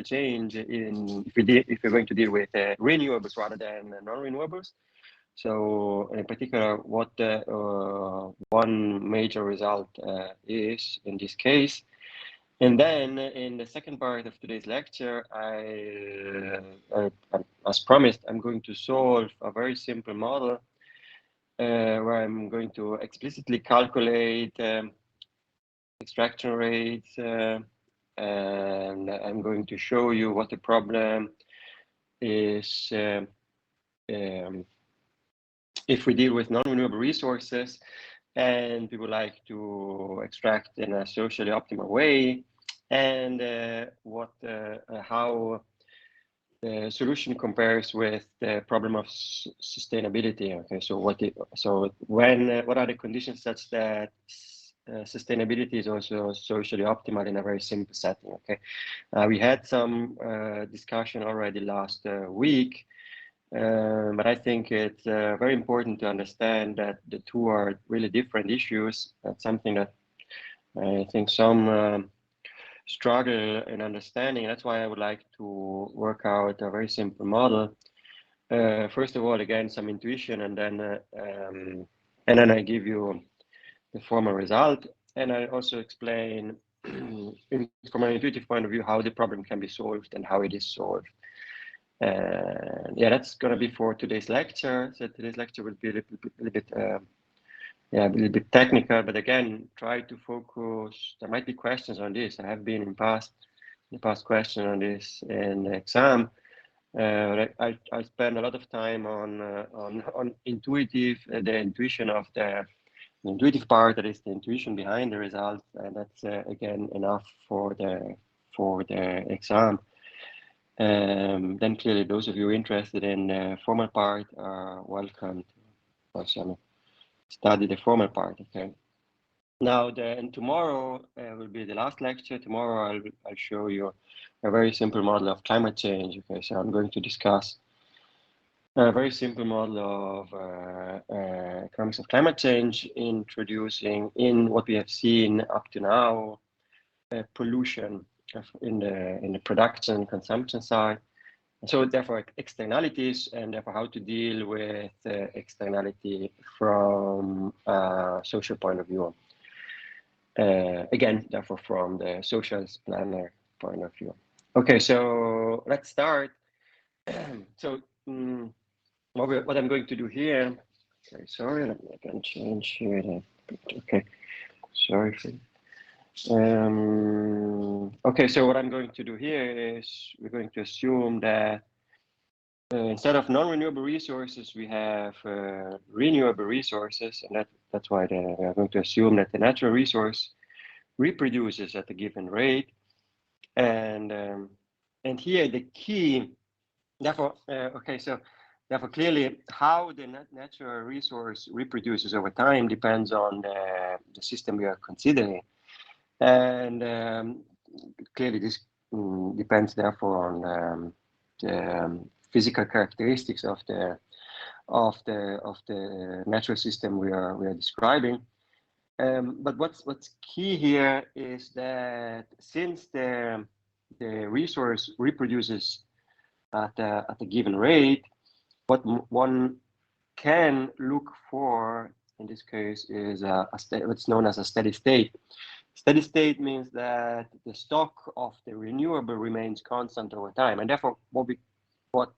change if we're going to deal with renewables rather than non-renewables. So in particular, what one major result is in this case. And then in the second part of today's lecture, as promised, I'm going to solve a very simple model where I'm going to explicitly calculate extraction rates, and I'm going to show you what the problem is if we deal with non-renewable resources and we would like to extract in a socially optimal way, and how the solution compares with the problem of sustainability. Okay, so what are the conditions such that sustainability is also socially optimal in a very simple setting? Okay, we had some discussion already last week. But I think it's very important to understand that the two are really different issues. That's something that I think some struggle in understanding. That's why I would like to work out a very simple model. First of all, again, some intuition, and then I give you the formal result, and I also explain from an intuitive point of view how the problem can be solved and how it is solved. Yeah, that's going to be for today's lecture. So today's lecture will be a little bit technical, but again, try to focus. There might be questions on this. I have been in the past question on this in the exam. I spend a lot of time on intuitive, the intuition of the intuitive part, that is the intuition behind the result, and that's again enough for the exam. Then clearly those of you interested in the formal part are welcome to also study the formal part. Okay. Now, and tomorrow will be the last lecture. Tomorrow I'll show you a very simple model of climate change. Okay, so I'm going to discuss a very simple model of economics of climate change, introducing in what we have seen up to now, pollution in the production consumption side. So therefore externalities, and therefore how to deal with externality from a social point of view. Again, therefore from the socialist planner point of view. Okay, so let's start. So what I'm going to do here, okay, sorry, let me again change here the picture. Okay, sorry for okay, so what I'm going to do here is we're going to assume that instead of non-renewable resources, we have renewable resources, and that's why we are going to assume that the natural resource reproduces at a given rate, and here the key, therefore, okay, so therefore clearly how the natural resource reproduces over time depends on the system we are considering. And clearly, this depends therefore on the physical characteristics of the natural system we are describing. But what's key here is that since the resource reproduces at a given rate, what one can look for in this case is what's known as a steady state. Steady state means that the stock of the renewable remains constant over time, and therefore what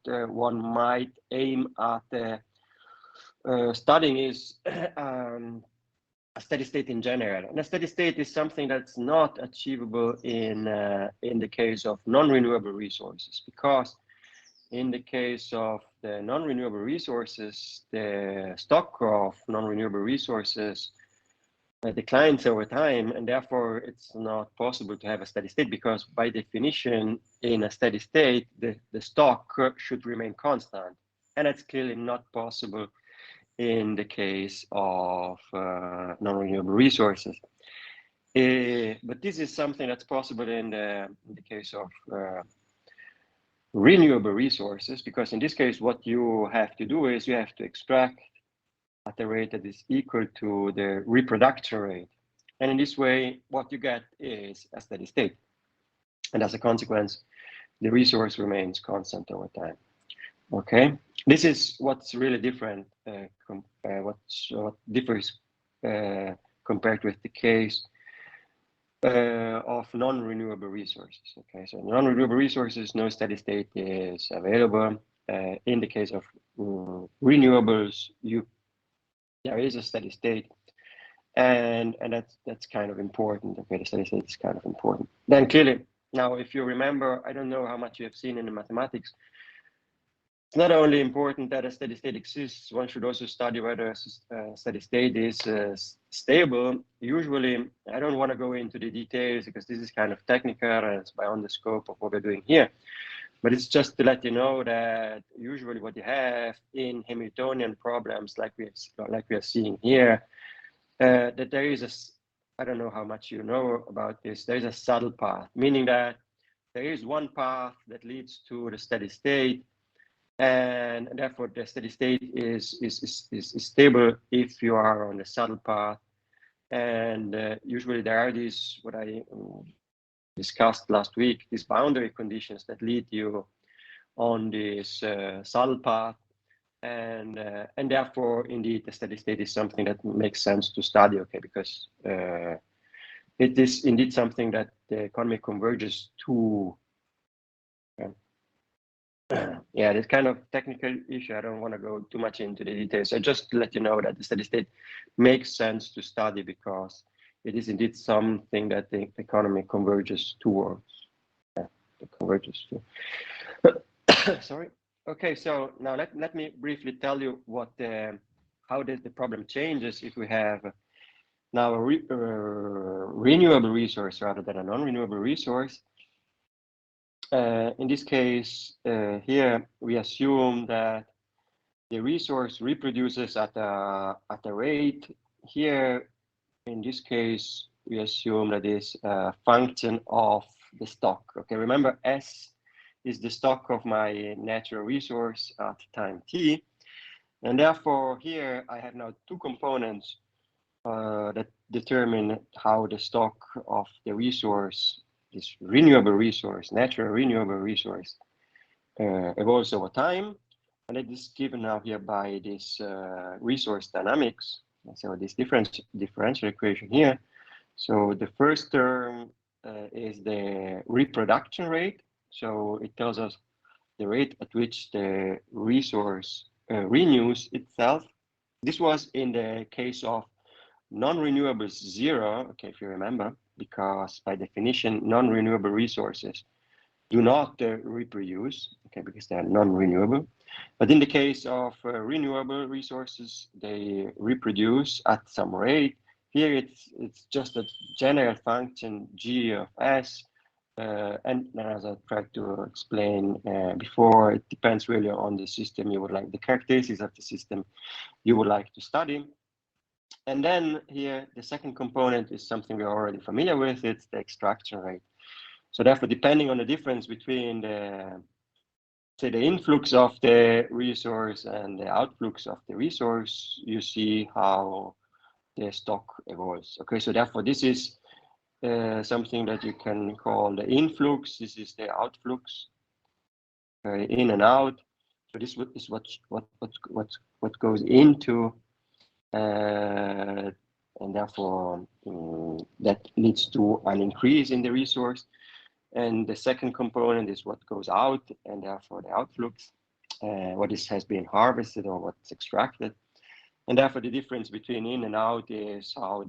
one might aim at studying is a steady state in general. And a steady state is something that's not achievable in the case of non-renewable resources, because in the case of the non-renewable resources, the stock of non-renewable resources declines over time, and therefore it's not possible to have a steady state, because by definition in a steady state the stock should remain constant, and that's clearly not possible in the case of non-renewable resources. But this is something that's possible in the case of renewable resources, because in this case what you have to do is you have to extract at a rate that is equal to the reproduction rate. And in this way, what you get is a steady state. And as a consequence, the resource remains constant over time. Okay, this is what's really different, what differs compared with the case of non-renewable resources. Okay, so non-renewable resources, no steady state is available. In the case of renewables, there is a steady state, and that's kind of important. Okay, the steady state is kind of important. Then clearly, now if you remember, I don't know how much you have seen in the mathematics. It's not only important that a steady state exists, one should also study whether a steady state is stable. Usually, I don't want to go into the details because this is kind of technical and it's beyond the scope of what we're doing here. But it's just to let you know that usually what you have in Hamiltonian problems like we are seeing here, that there is I don't know how much you know about this, there is a saddle path, meaning that there is one path that leads to the steady state, and therefore the steady state is stable if you are on the saddle path. And usually there are these, what I discussed last week, these boundary conditions that lead you on this saddle path, and therefore indeed the steady state is something that makes sense to study, okay, because it is indeed something that the economy converges to. Yeah, this kind of technical issue, I don't want to go too much into the details. So just to let you know that the steady state makes sense to study because it is indeed something that the economy converges towards. Yeah, it converges to. Sorry. Okay, so now let me briefly tell you what how the problem changes if we have now a renewable resource rather than a non-renewable resource. In this case, here we assume that the resource reproduces at a rate. Here, in this case, we assume that is a function of the stock. Okay, remember S is the stock of my natural resource at time t, and therefore here I have now two components that determine how the stock of the resource, this renewable resource, natural renewable resource, evolves over time, and it is given now here by this resource dynamics. So this differential equation here. So the first term is the reproduction rate. So it tells us the rate at which the resource renews itself. This was in the case of non-renewables 0, okay, if you remember, because by definition, non-renewable resources do not reproduce, okay, because they are non-renewable. But in the case of renewable resources, they reproduce at some rate. Here it's just a general function g of s, and as I tried to explain before, it depends really on the system you would like, the characteristics of the system you would like to study. And then here, the second component is something we're already familiar with, it's the extraction rate. So therefore, depending on the difference between the, say, the influx of the resource and the outflux of the resource, you see how the stock evolves. Okay, so therefore, this is something that you can call the influx. This is the outflux, in and out. So this is what goes into. And therefore that leads to an increase in the resource. And the second component is what goes out, and therefore the outflux, what has been harvested or what's extracted. And therefore the difference between in and out is how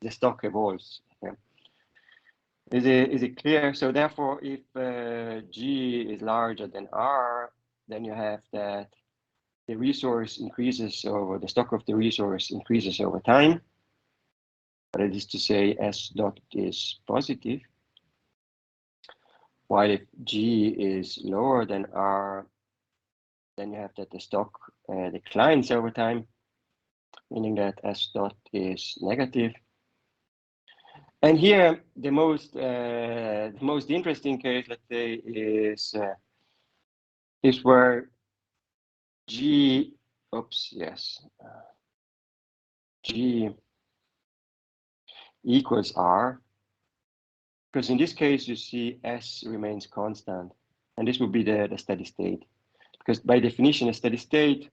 the stock evolves. Okay. Is it clear? So therefore, if G is larger than R, then you have that the resource increases, or the stock of the resource increases over time. That is to say, S dot is positive. While if G is lower than R, then you have that the stock declines over time, meaning that S dot is negative. And here, the most interesting case, let's say, is where G, G equals R, because in this case, you see S remains constant. And this would be the steady state, because by definition, a steady state,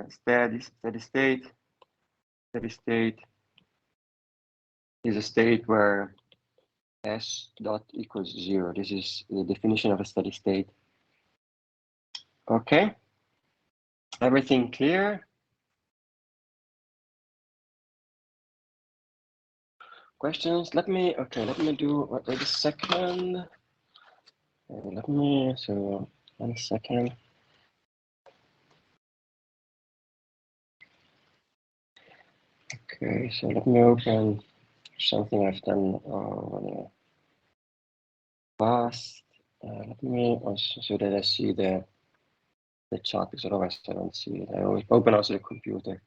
steady state is a state where S dot equals 0. This is the definition of a steady state. Okay, everything clear? Questions? Let me do, wait a second. So 1 second. Okay, so let me open something I've done in the past. Let me also, so that I see the chat, because otherwise I don't see it. I always open also the computer.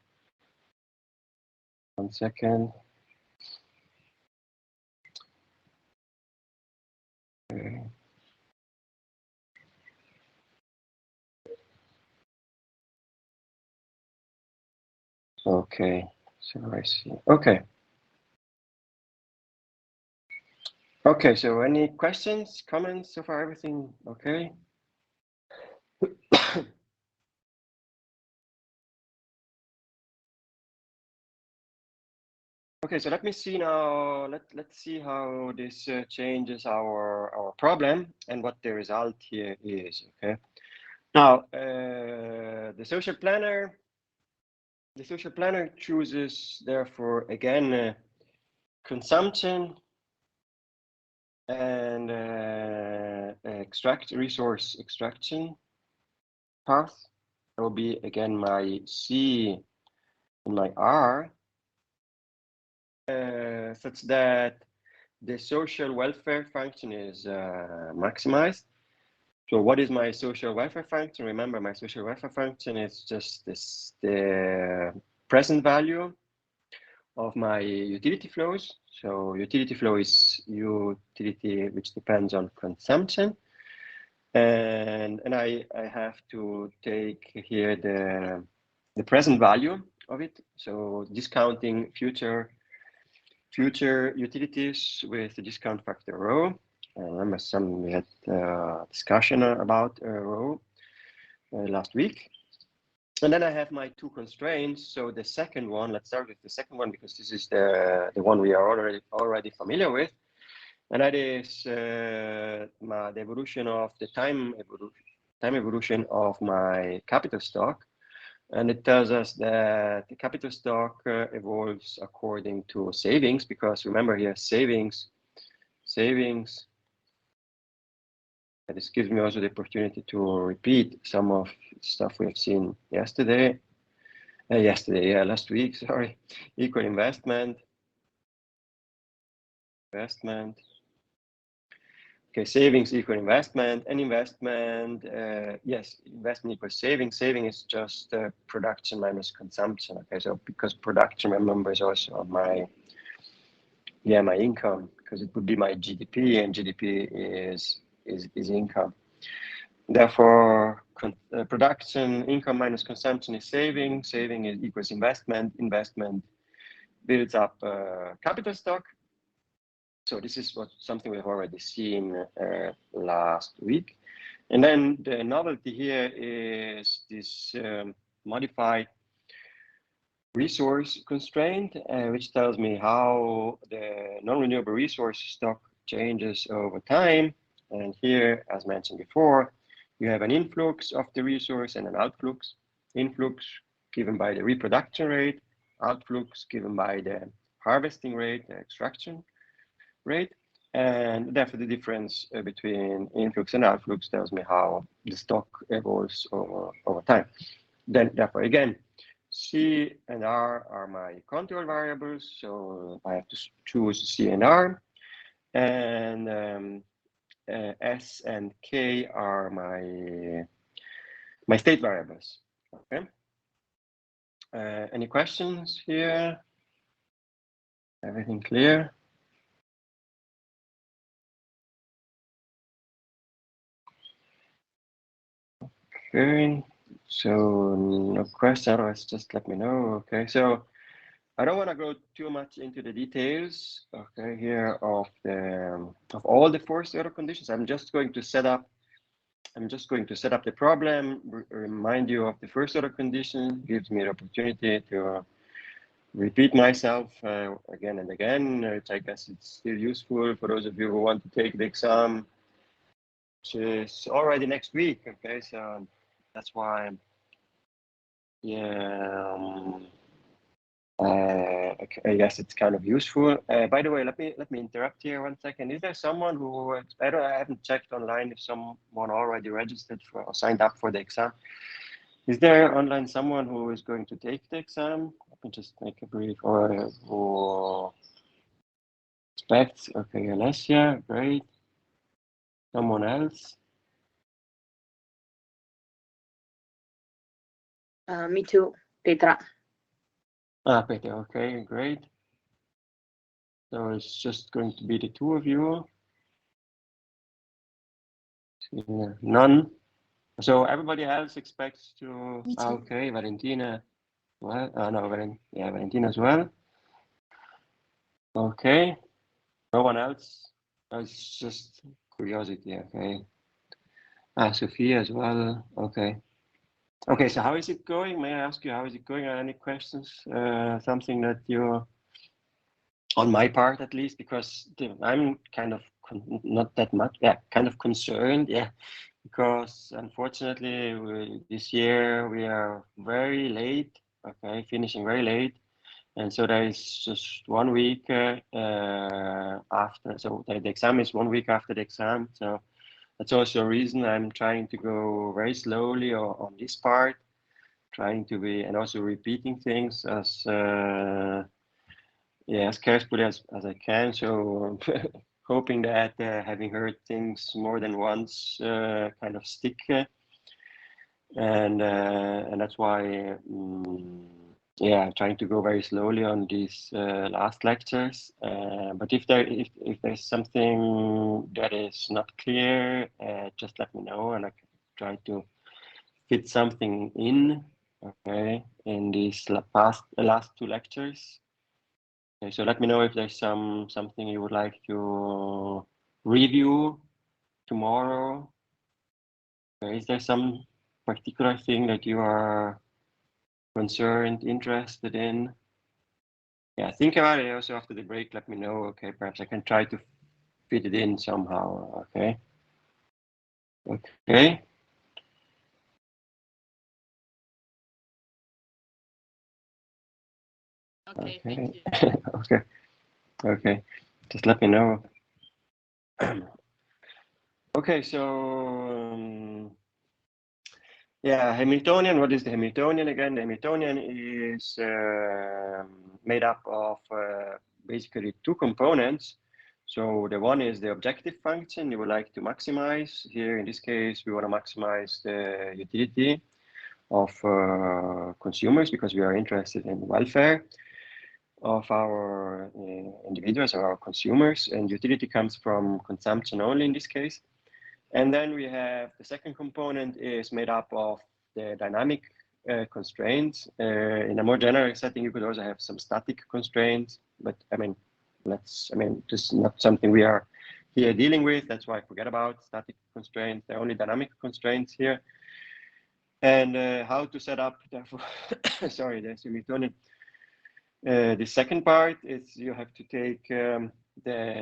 1 second. Okay, so I see. Okay. Okay, so any questions, comments so far? Everything okay? Okay, so let me see now. Let's see how this changes our problem and what the result here is. Okay. Now the social planner chooses therefore again consumption and resource extraction path. That will be again my C and my R, such that the social welfare function is maximized. So what is my social welfare function? Remember, my social welfare function is just the present value of my utility flows. So utility flow is utility which depends on consumption. And I have to take here the present value of it. So discounting future utilities with the discount factor rho. I remember we had discussion about rho last week. And then I have my two constraints. So the second one, let's start with the second one, because this is the one we are already familiar with. And that is the evolution of the time evolution of my capital stock. And it tells us that the capital stock evolves according to savings, because remember here, savings. This gives me also the opportunity to repeat some of the stuff we have seen last week, sorry. Equal investment. Okay, savings equal investment, and investment, yes, investment equals saving. Saving is just production minus consumption. Okay, so because production, remember, is also my income, because it would be my GDP, and GDP is income. Therefore, production income minus consumption is saving. Saving is equals investment. Investment builds up capital stock. So this is something we've already seen last week. And then the novelty here is this modified resource constraint, which tells me how the non-renewable resource stock changes over time. And here, as mentioned before, you have an influx of the resource and an outflux. Influx given by the reproduction rate, outflux given by the harvesting rate, the extraction rate. And therefore, the difference between influx and outflux tells me how the stock evolves over time. Then, therefore, again, C and R are my control variables, so I have to choose C and R. And S and K are my state variables. Okay. Any questions here? Everything clear? Okay. So no question, otherwise just let me know. Okay, so I don't want to go too much into the details, okay, here of all the forced error conditions. I'm just going to set up the problem, remind you of the first order condition, gives me the opportunity to repeat myself again and again, which I guess it's still useful for those of you who want to take the exam, which is already next week. Okay, so that's why, yeah, okay, I guess it's kind of useful. By the way, let me interrupt here 1 second. Is there someone who I haven't checked online if someone already registered for or signed up for the exam? Is there online someone who is going to take the exam? Let me just make a brief, or who expects. Okay, Alessia, great. Someone else? Me too, Petra. Peter, okay, great. So it's just going to be the two of you. None. So everybody else expects to. Okay, Valentina. Well, no, Valentina as well. Okay. No one else. It's just curiosity. Okay. Sophia as well. Okay. Okay. So how is it going? May I ask you how is it going? Are any questions? Something that you, on my part at least, because I'm kind of not that much. Yeah, kind of concerned. Yeah. Because unfortunately, this year we are very late, okay, finishing very late. And so there is just 1 week after, so the exam is 1 week after the exam. So that's also a reason I'm trying to go very slowly on this part, trying to be, and also repeating things as, as carefully as I can. So hoping that having heard things more than once kind of stick, and that's why trying to go very slowly on these last lectures. But if there's something that is not clear, just let me know, and I can try to fit something in, okay, in these last two lectures. Okay, so let me know if there's something you would like to review tomorrow. Okay, is there some particular thing that you are concerned, interested in? Yeah, think about it also after the break. Let me know. Okay, perhaps I can try to fit it in somehow. Okay. Okay. Okay, thank you. Okay. Okay. Just let me know. Okay, so Hamiltonian. What is the Hamiltonian again? The Hamiltonian is made up of basically two components. So the one is the objective function you would like to maximize. Here in this case, we want to maximize the utility of consumers because we are interested in welfare of our individuals or our consumers, and utility comes from consumption only in this case. And then we have the second component is made up of the dynamic constraints. In a more general setting, you could also have some static constraints, but this is not something we are here dealing with. That's why I forget about static constraints. They're only dynamic constraints here. And how to set up, therefore, sorry, the Hamiltonian. The second part is you have to take the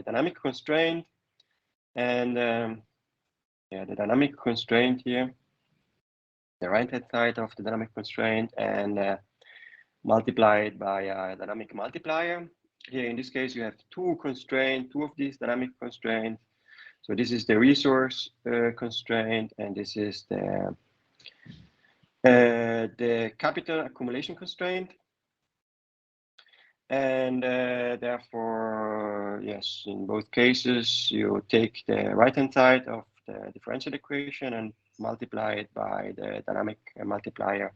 dynamic constraint and the dynamic constraint here, the right-hand side of the dynamic constraint, and multiply it by a dynamic multiplier. Here in this case, you have two of these dynamic constraints. So this is the resource constraint, and this is the capital accumulation constraint. And therefore, yes, in both cases, you take the right-hand side of the differential equation and multiply it by the dynamic multiplier.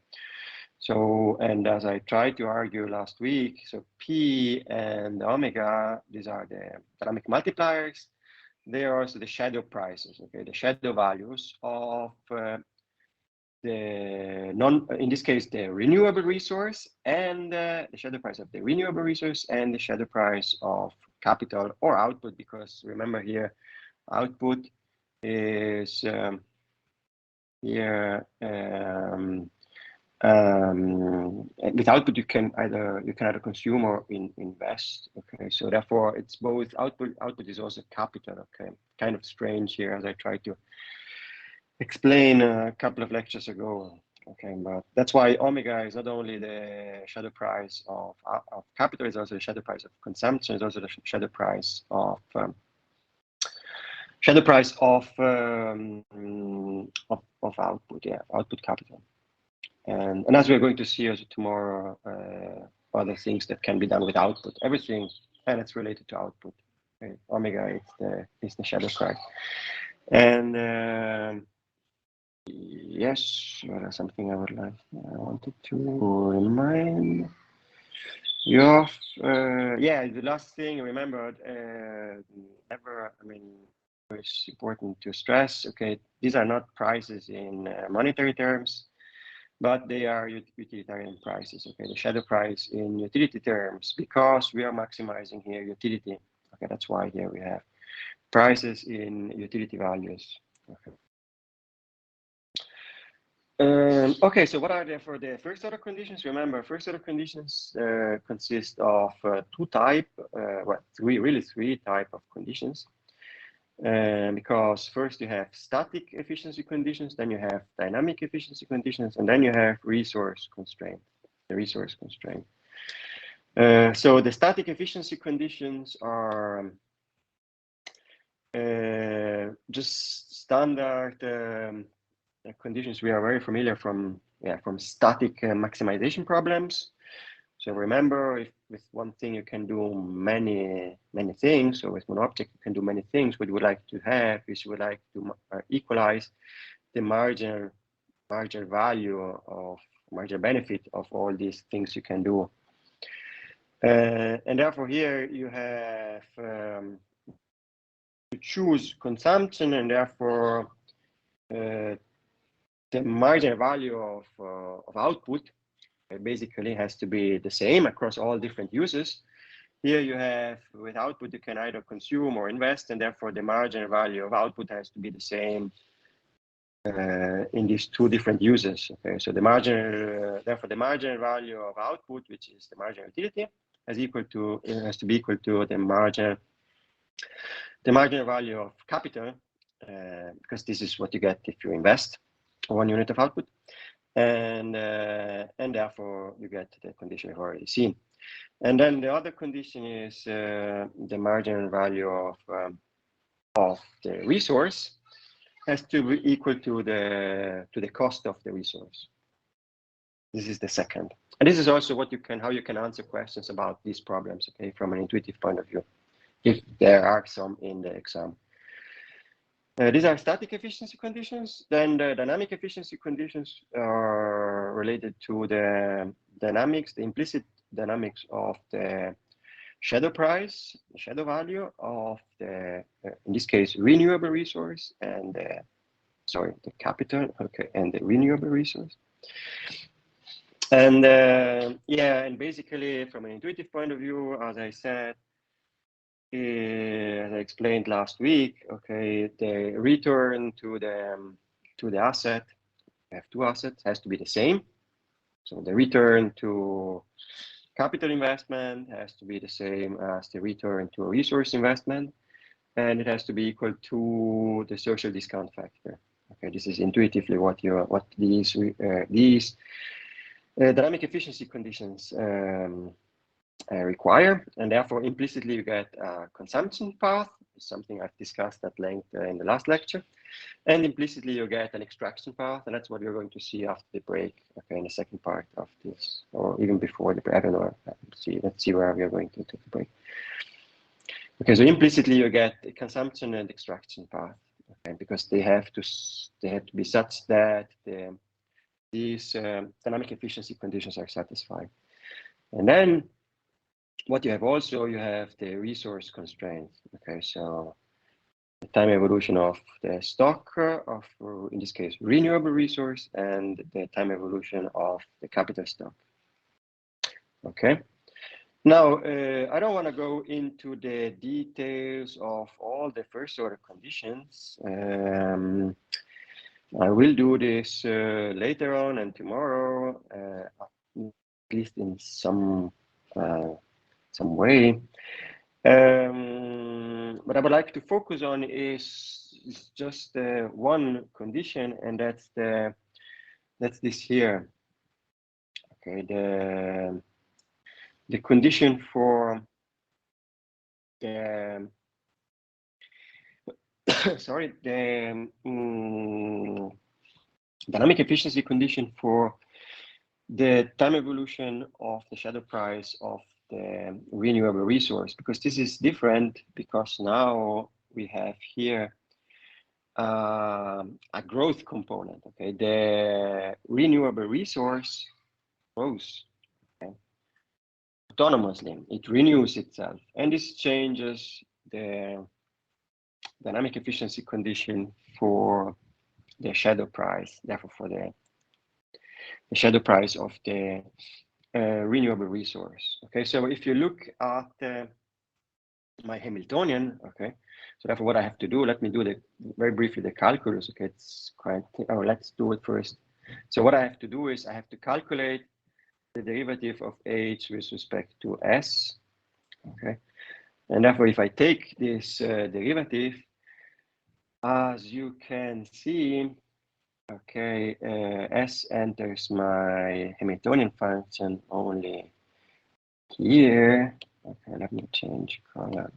So, and as I tried to argue last week, so P and omega, these are the dynamic multipliers. They are also the shadow prices, okay, the shadow values of in this case, the renewable resource and the shadow price of the renewable resource and the shadow price of capital or output, because remember here, output is here. With output, you can either consume or invest. Okay, so therefore it's both output. Output is also capital. Okay, kind of strange here, as I tried to explain a couple of lectures ago. Okay, but that's why omega is not only the shadow price of capital, it's also the shadow price of consumption. It's also the shadow price of output. Yeah, output capital. And as we're going to see also tomorrow, other things that can be done with output, everything, and it's related to output. Okay. Omega is the shadow price. And yes, something I wanted to remind you of. Yeah, the last thing, remember, it's important to stress, okay, these are not prices in monetary terms, but they are utilitarian prices, okay, the shadow price in utility terms, because we are maximizing here utility. Okay, that's why here we have prices in utility values. Okay. Okay, so what are there for the first order conditions? Remember, first order conditions consist of three type of conditions. Because first you have static efficiency conditions, then you have dynamic efficiency conditions, and then you have resource constraint, the resource constraint. So the static efficiency conditions are just standard conditions we are very familiar from static maximization problems. So remember, with one thing you can do many things, or with one object you can do many things. What you would like to have is you would like to equalize the marginal benefit of all these things you can do. And therefore here you have to choose consumption, and therefore the marginal value of output basically has to be the same across all different uses. Here you have, with output, you can either consume or invest, and therefore the marginal value of output has to be the same in these two different uses. Okay, so therefore the marginal value of output, which is the marginal utility, has to be equal to the marginal value of capital, because this is what you get if you invest 1 unit of output. And therefore you get the condition you've already seen. And then the other condition is the marginal value of the resource has to be equal to the cost of the resource. This is the second, and this is also how you can answer questions about these problems, okay, from an intuitive point of view, if there are some in the exam. These are static efficiency conditions. Then the dynamic efficiency conditions are related to the dynamics, the implicit dynamics of the shadow price, the shadow value of the, in this case, renewable resource and the capital, okay, and the renewable resource. And and basically from an intuitive point of view, as I said, as I explained last week, okay, the return to the asset, we have two assets, has to be the same. So the return to capital investment has to be the same as the return to a resource investment, and it has to be equal to the social discount factor. Okay, this is intuitively what these dynamic efficiency conditions require, and therefore implicitly you get a consumption path, something I've discussed at length in the last lecture, and implicitly you get an extraction path, and that's what we're going to see after the break, okay, in the second part of this, or even before the break. I don't know. Let's see where we are going to take the break. Okay, so implicitly you get a consumption and extraction path, okay, because they have to be such that these dynamic efficiency conditions are satisfied. And then what you have also, you have the resource constraints. Okay, so the time evolution of the stock of, in this case, renewable resource, and the time evolution of the capital stock. Okay. Now, I don't want to go into the details of all the first order conditions. I will do this later on and tomorrow, at least in some way. What I would like to focus on is just one condition, and that's this here. Okay, the condition for the sorry, the dynamic efficiency condition for the time evolution of the shadow price of the renewable resource, because this is different, because now we have here a growth component. Okay, the renewable resource grows, okay, autonomously. It renews itself, and this changes the dynamic efficiency condition for the shadow price, therefore for the shadow price of the renewable resource. Okay, so if you look at my Hamiltonian, okay, so therefore what I have to do, let me do very briefly the calculus. Okay, it's quite, let's do it first. So what I have to do is I have to calculate the derivative of h with respect to s. Okay, and therefore if I take this derivative, as you can see, okay, s enters my Hamiltonian function only here. Okay, let me change color.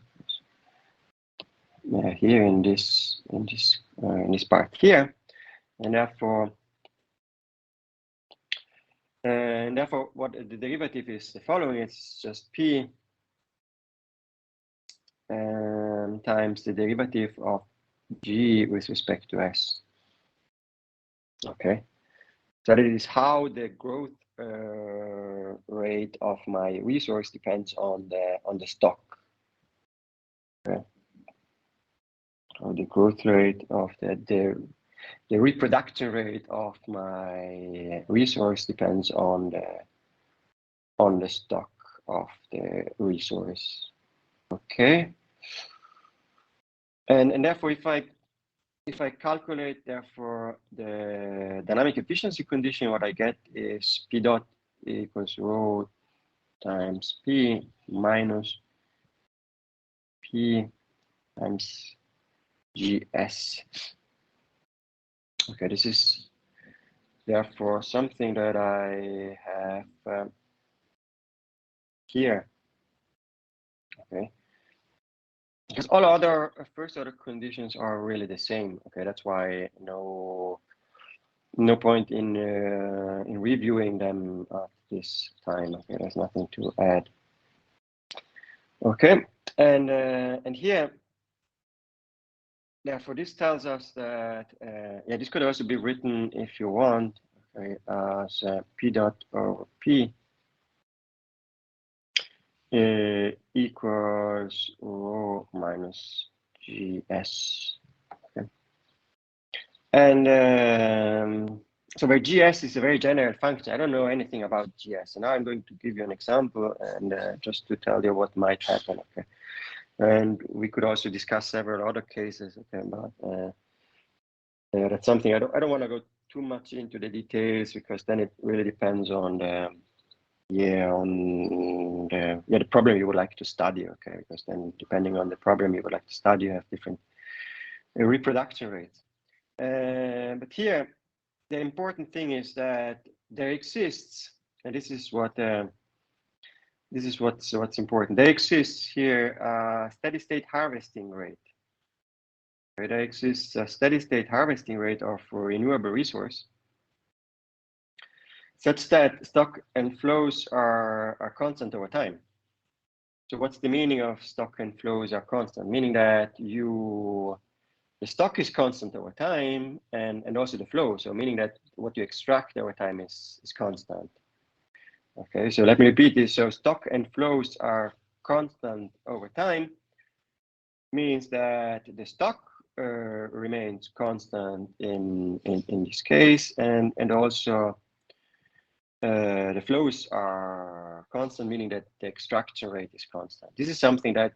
Here in this part here, and therefore what the derivative is the following. It's just p times the derivative of g with respect to s. Okay, so that is how the growth rate of my resource depends on the stock. Okay. Or the growth rate of the reproduction rate of my resource depends on the stock of the resource. Okay, and therefore if I calculate therefore the dynamic efficiency condition, what I get is p dot equals rho times p minus p times gs. Okay, this is therefore something that I have here. Okay, because all other first order conditions are really the same. Okay, that's why no point in reviewing them at this time. Okay, there's nothing to add. Okay, and here, therefore, this tells us that yeah, this could also be written if you want, okay, as p dot over p equals rho minus gs. Okay, and so where gs is a very general function. I don't know anything about gs, and now I'm going to give you an example and just to tell you what might happen. Okay, and we could also discuss several other cases. Okay, but that's something I don't want to go too much into the details, because then it really depends on the problem you would like to study. Okay, because then depending on the problem you would like to study, you have different reproduction rates. But here, the important thing is that there exists, and this is what's important. There exists here a steady state harvesting rate. Okay, there exists a steady state harvesting rate of renewable resource, such that stock and flows are constant over time. So what's the meaning of stock and flows are constant? Meaning that the stock is constant over time, and also the flow. So meaning that what you extract over time is constant. Okay, so let me repeat this. So stock and flows are constant over time, means that the stock remains constant in this case, and also the flows are constant, meaning that the extraction rate is constant. This is something that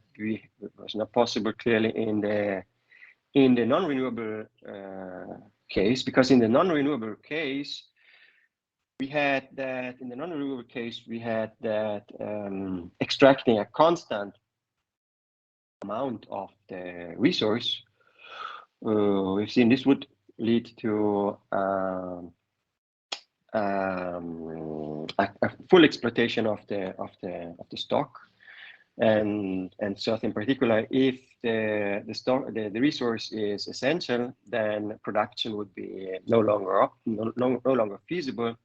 was not possible clearly in the non-renewable case, because in the non-renewable case we had that extracting a constant amount of the resource. We've seen this would lead to a full exploitation of the stock, and so in particular, if the resource is essential, then production would be no longer feasible,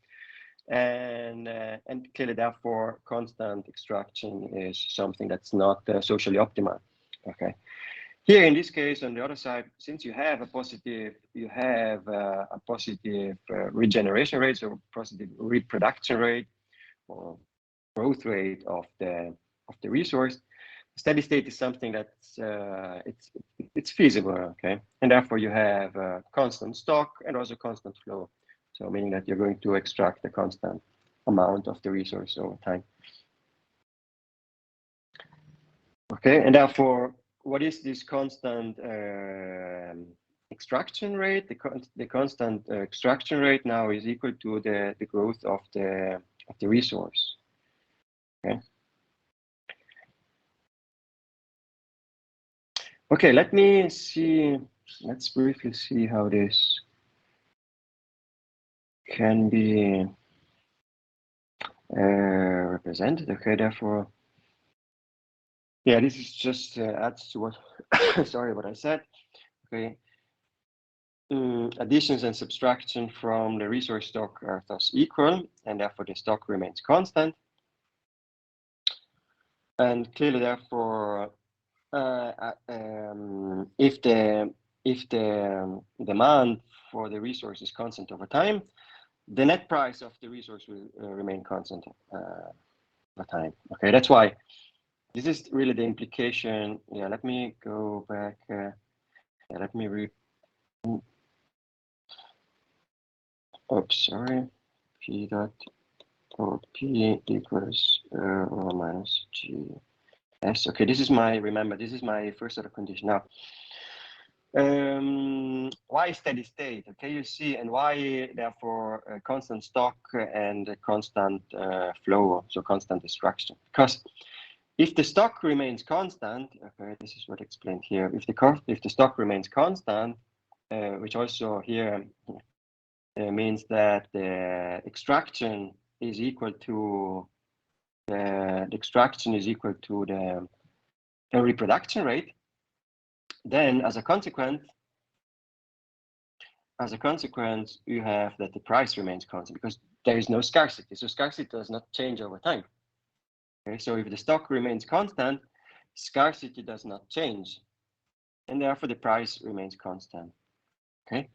and clearly, therefore, constant extraction is something that's not socially optimal. Okay. Here in this case, on the other side, since you have a positive regeneration rate, so positive reproduction rate or growth rate of the resource, steady state is something that's it's feasible, okay, and therefore you have a constant stock and also constant flow. So meaning that you're going to extract a constant amount of the resource over time. Okay, and therefore, what is this constant extraction rate? The constant extraction rate now is equal to the growth of the resource. Okay. Okay, let's briefly see how this can be represented. Okay, therefore, yeah, this is just adds to what sorry, what I said. Okay, additions and subtraction from the resource stock are thus equal, and therefore the stock remains constant. And clearly, therefore, if the demand for the resource is constant over time, the net price of the resource will remain constant over time. Okay, that's why this is really the implication. Yeah, let me go back. Yeah, let me read. Oops, sorry. P dot or P equals or minus G. Yes, okay, this is my first order condition. Now, why steady state? Okay, you see, and why therefore constant stock and constant flow, so constant extraction? Because if the stock remains constant, okay, this is what I explained here. If the stock remains constant, which also here means that the extraction is equal to the reproduction rate, then as a consequence you have that the price remains constant because there is no scarcity. So scarcity does not change over time. Okay, so if the stock remains constant, scarcity does not change, and therefore the price remains constant. Okay,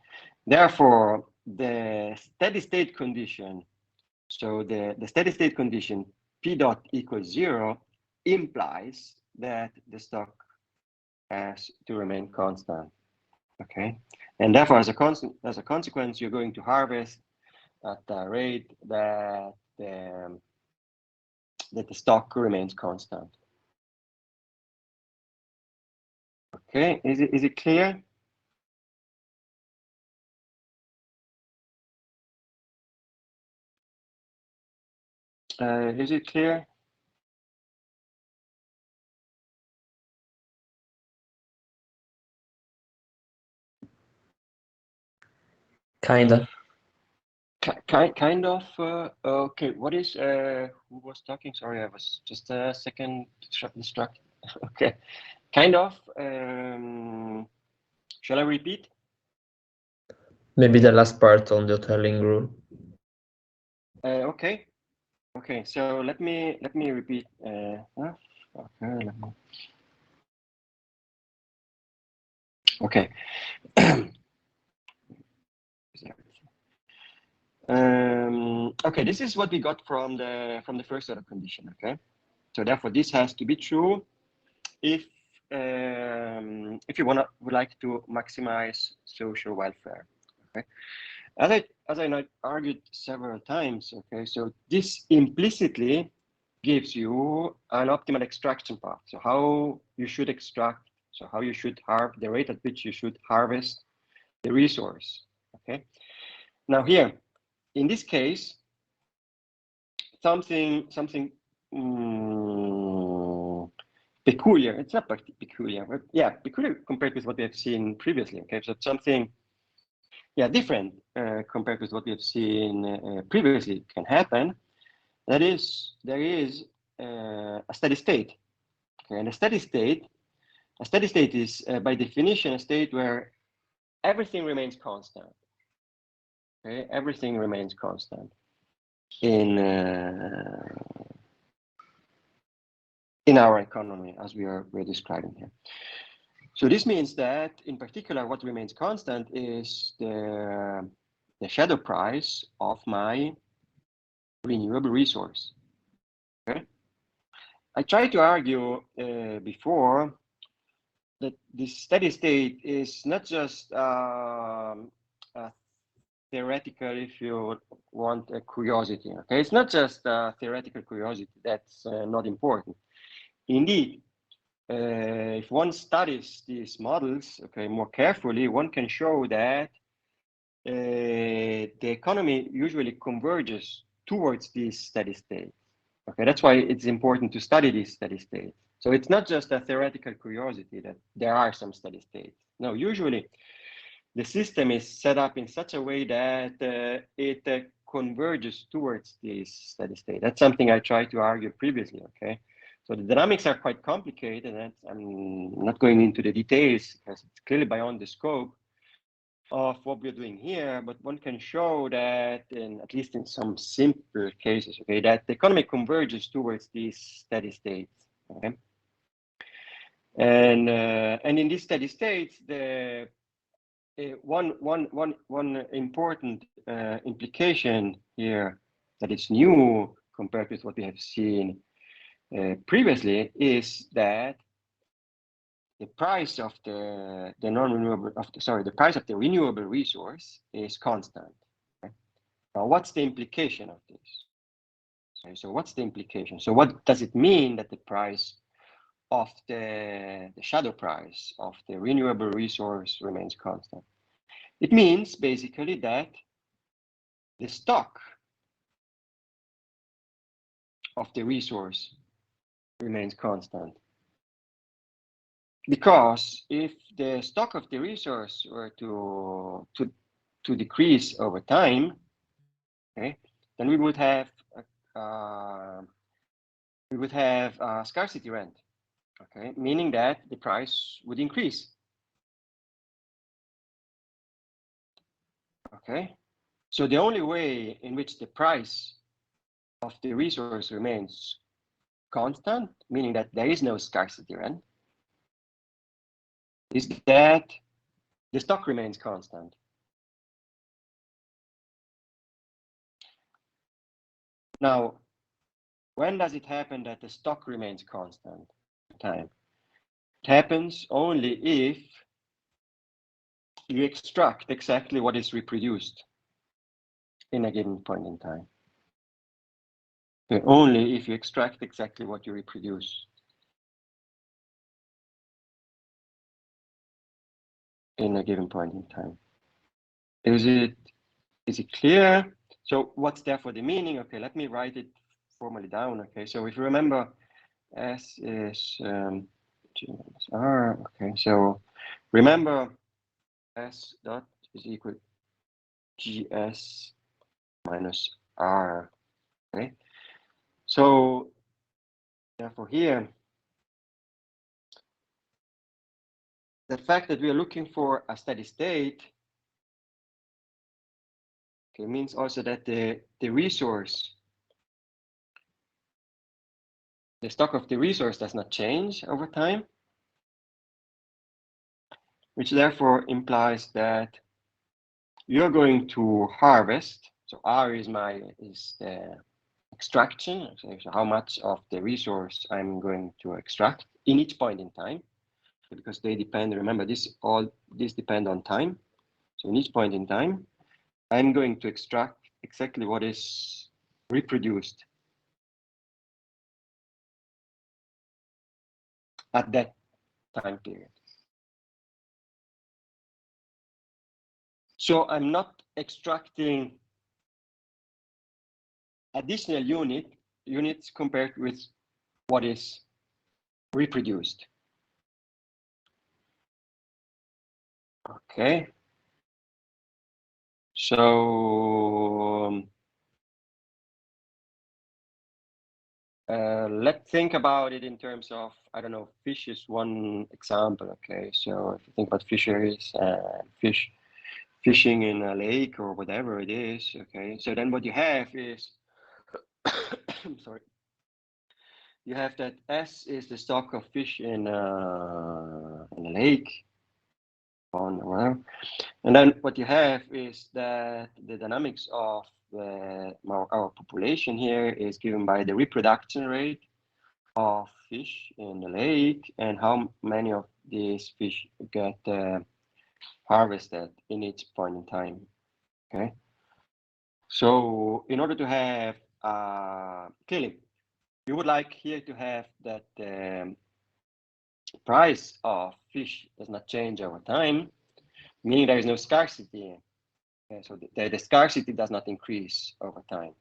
therefore the steady state condition, so the steady state condition P dot equals 0 implies that the stock has to remain constant. Okay, and therefore as a consequence you're going to harvest at the rate that the stock remains constant. Okay, is it clear? Is it clear? Kind of. Kind of. Okay, what is who was talking? Sorry, I was just a second distracted. Okay, kind of. Shall I repeat? Maybe the last part on the hoteling rule. Okay. So let me repeat. Okay. Okay, this is what we got from the first order condition. Okay, so therefore this has to be true if if you would like to maximize social welfare. Okay, as I argued several times. Okay, so this implicitly gives you an optimal extraction path. So how you should extract. So how you should harvest, the rate at which you should harvest the resource. Okay. Now here, in this case, something peculiar. It's not peculiar, but yeah, peculiar compared with what we have seen previously. Okay, so something, yeah, different compared with what we have seen previously can happen. That is, there is a steady state. Okay, and a steady state is by definition a state where everything remains constant. Okay, everything remains constant in our economy, as we're describing here. So this means that, in particular, what remains constant is the shadow price of my renewable resource. Okay, I tried to argue before that this steady state is not just theoretical, if you want, a curiosity. Okay, it's not just a theoretical curiosity. That's not important. Indeed, if one studies these models, okay, more carefully, one can show that the economy usually converges towards these steady states. Okay, that's why it's important to study these steady states. So it's not just a theoretical curiosity that there are some steady states. No, usually the system is set up in such a way that it converges towards this steady state. That's something I tried to argue previously. Okay, so the dynamics are quite complicated, and I'm not going into the details because it's clearly beyond the scope of what we're doing here, but one can show that, at least in some simple cases, okay, that the economy converges towards these steady states. Okay, and in these steady states, the one important implication here that is new compared with what we have seen previously is that the price of the price of the renewable resource is constant. Okay? Now, what's the implication of this? Okay, so what's the implication? So what does it mean that the price of the shadow price of the renewable resource remains constant? It means basically that the stock of the resource remains constant. Because if the stock of the resource were to decrease over time, okay, then we would have a scarcity rent, okay, meaning that the price would increase. Okay, so the only way in which the price of the resource remains constant, meaning that there is no scarcity rent, is that the stock remains constant. Now, when does it happen that the stock remains constant in time? It happens only if you extract exactly what is reproduced in a given point in time. Okay, only if you extract exactly what you reproduce in a given point in time. Is it clear? So what's therefore the meaning? Okay, let me write it formally down. Okay, so if you remember, S is G minus R. Okay, so remember S dot is equal to GS minus R. Okay, so therefore here, the fact that we are looking for a steady state, okay, means also that the resource, the stock of the resource does not change over time, which therefore implies that you're going to harvest. So R is the extraction, so how much of the resource I'm going to extract in each point in time. because they depend, remember this depend on time. So in each point in time, I'm going to extract exactly what is reproduced at that time period. So I'm not extracting additional units compared with what is reproduced. Okay. So let's think about it in terms of, I don't know, fish is one example. Okay, so if you think about fisheries, fishing in a lake or whatever it is. Okay, so then what you have is, sorry, you have that S is the stock of fish in a lake, pond or whatever, and then what you have is that the dynamics of our population here is given by the reproduction rate of fish in the lake and how many of these fish get harvested in each point in time. Okay, so in order to have clearly you would like here to have that price of fish does not change over time, meaning there is no scarcity. Okay, so the scarcity does not increase over time.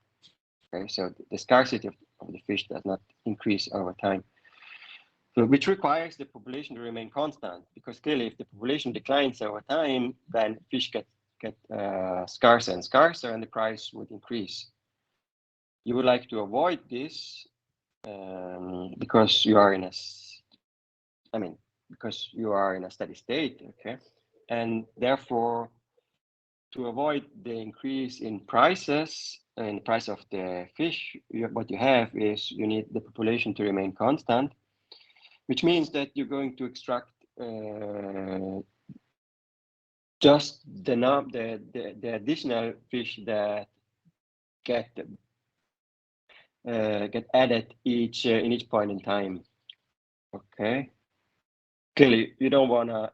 Okay, so the scarcity of the fish does not increase over time, so, which requires the population to remain constant, because clearly if the population declines over time, then fish get scarcer and scarcer and the price would increase. You would like to avoid this because you are in a steady state, okay, and therefore to avoid the increase in prices and price of the fish, what you have is you need the population to remain constant, which means that you're going to extract just the additional fish that get added in each point in time. Okay. Clearly, you don't wanna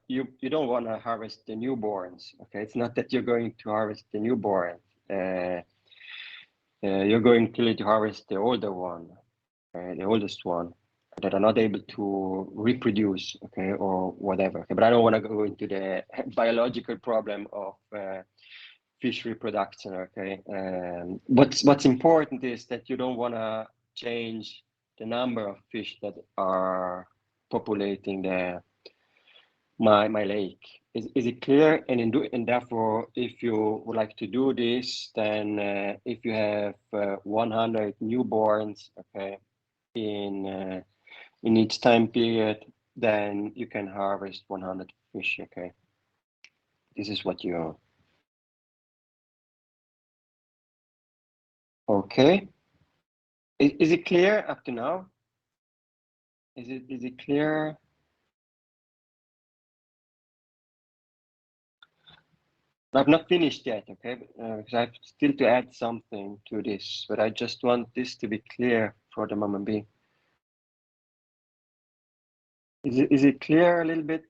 harvest the newborns. Okay, it's not that you're going to harvest the newborn. You're going clearly to harvest the older one, the oldest one, that are not able to reproduce, okay, or whatever. Okay, but I don't want to go into the biological problem of fish reproduction. Okay, what's important is that you don't want to change the number of fish that are populating my lake. Is it clear? And therefore, if you would like to do this, then if you have 100 newborns, okay, in each time period, then you can harvest 100 fish. Okay, this is what you. Okay, is it clear up to now? Is it clear? I've not finished yet, okay, because I have still to add something to this, but I just want this to be clear for the moment being. Is it clear a little bit?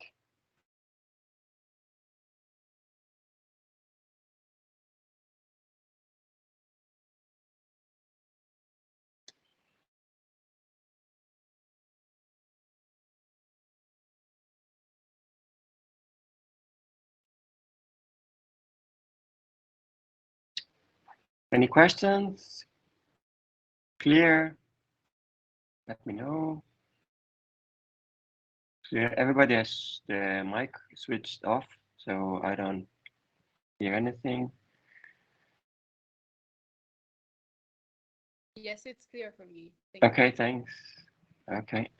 Any questions? Clear? Let me know. Yeah, everybody has the mic switched off, so I don't hear anything. Yes, it's clear for me. Okay, thanks. Okay.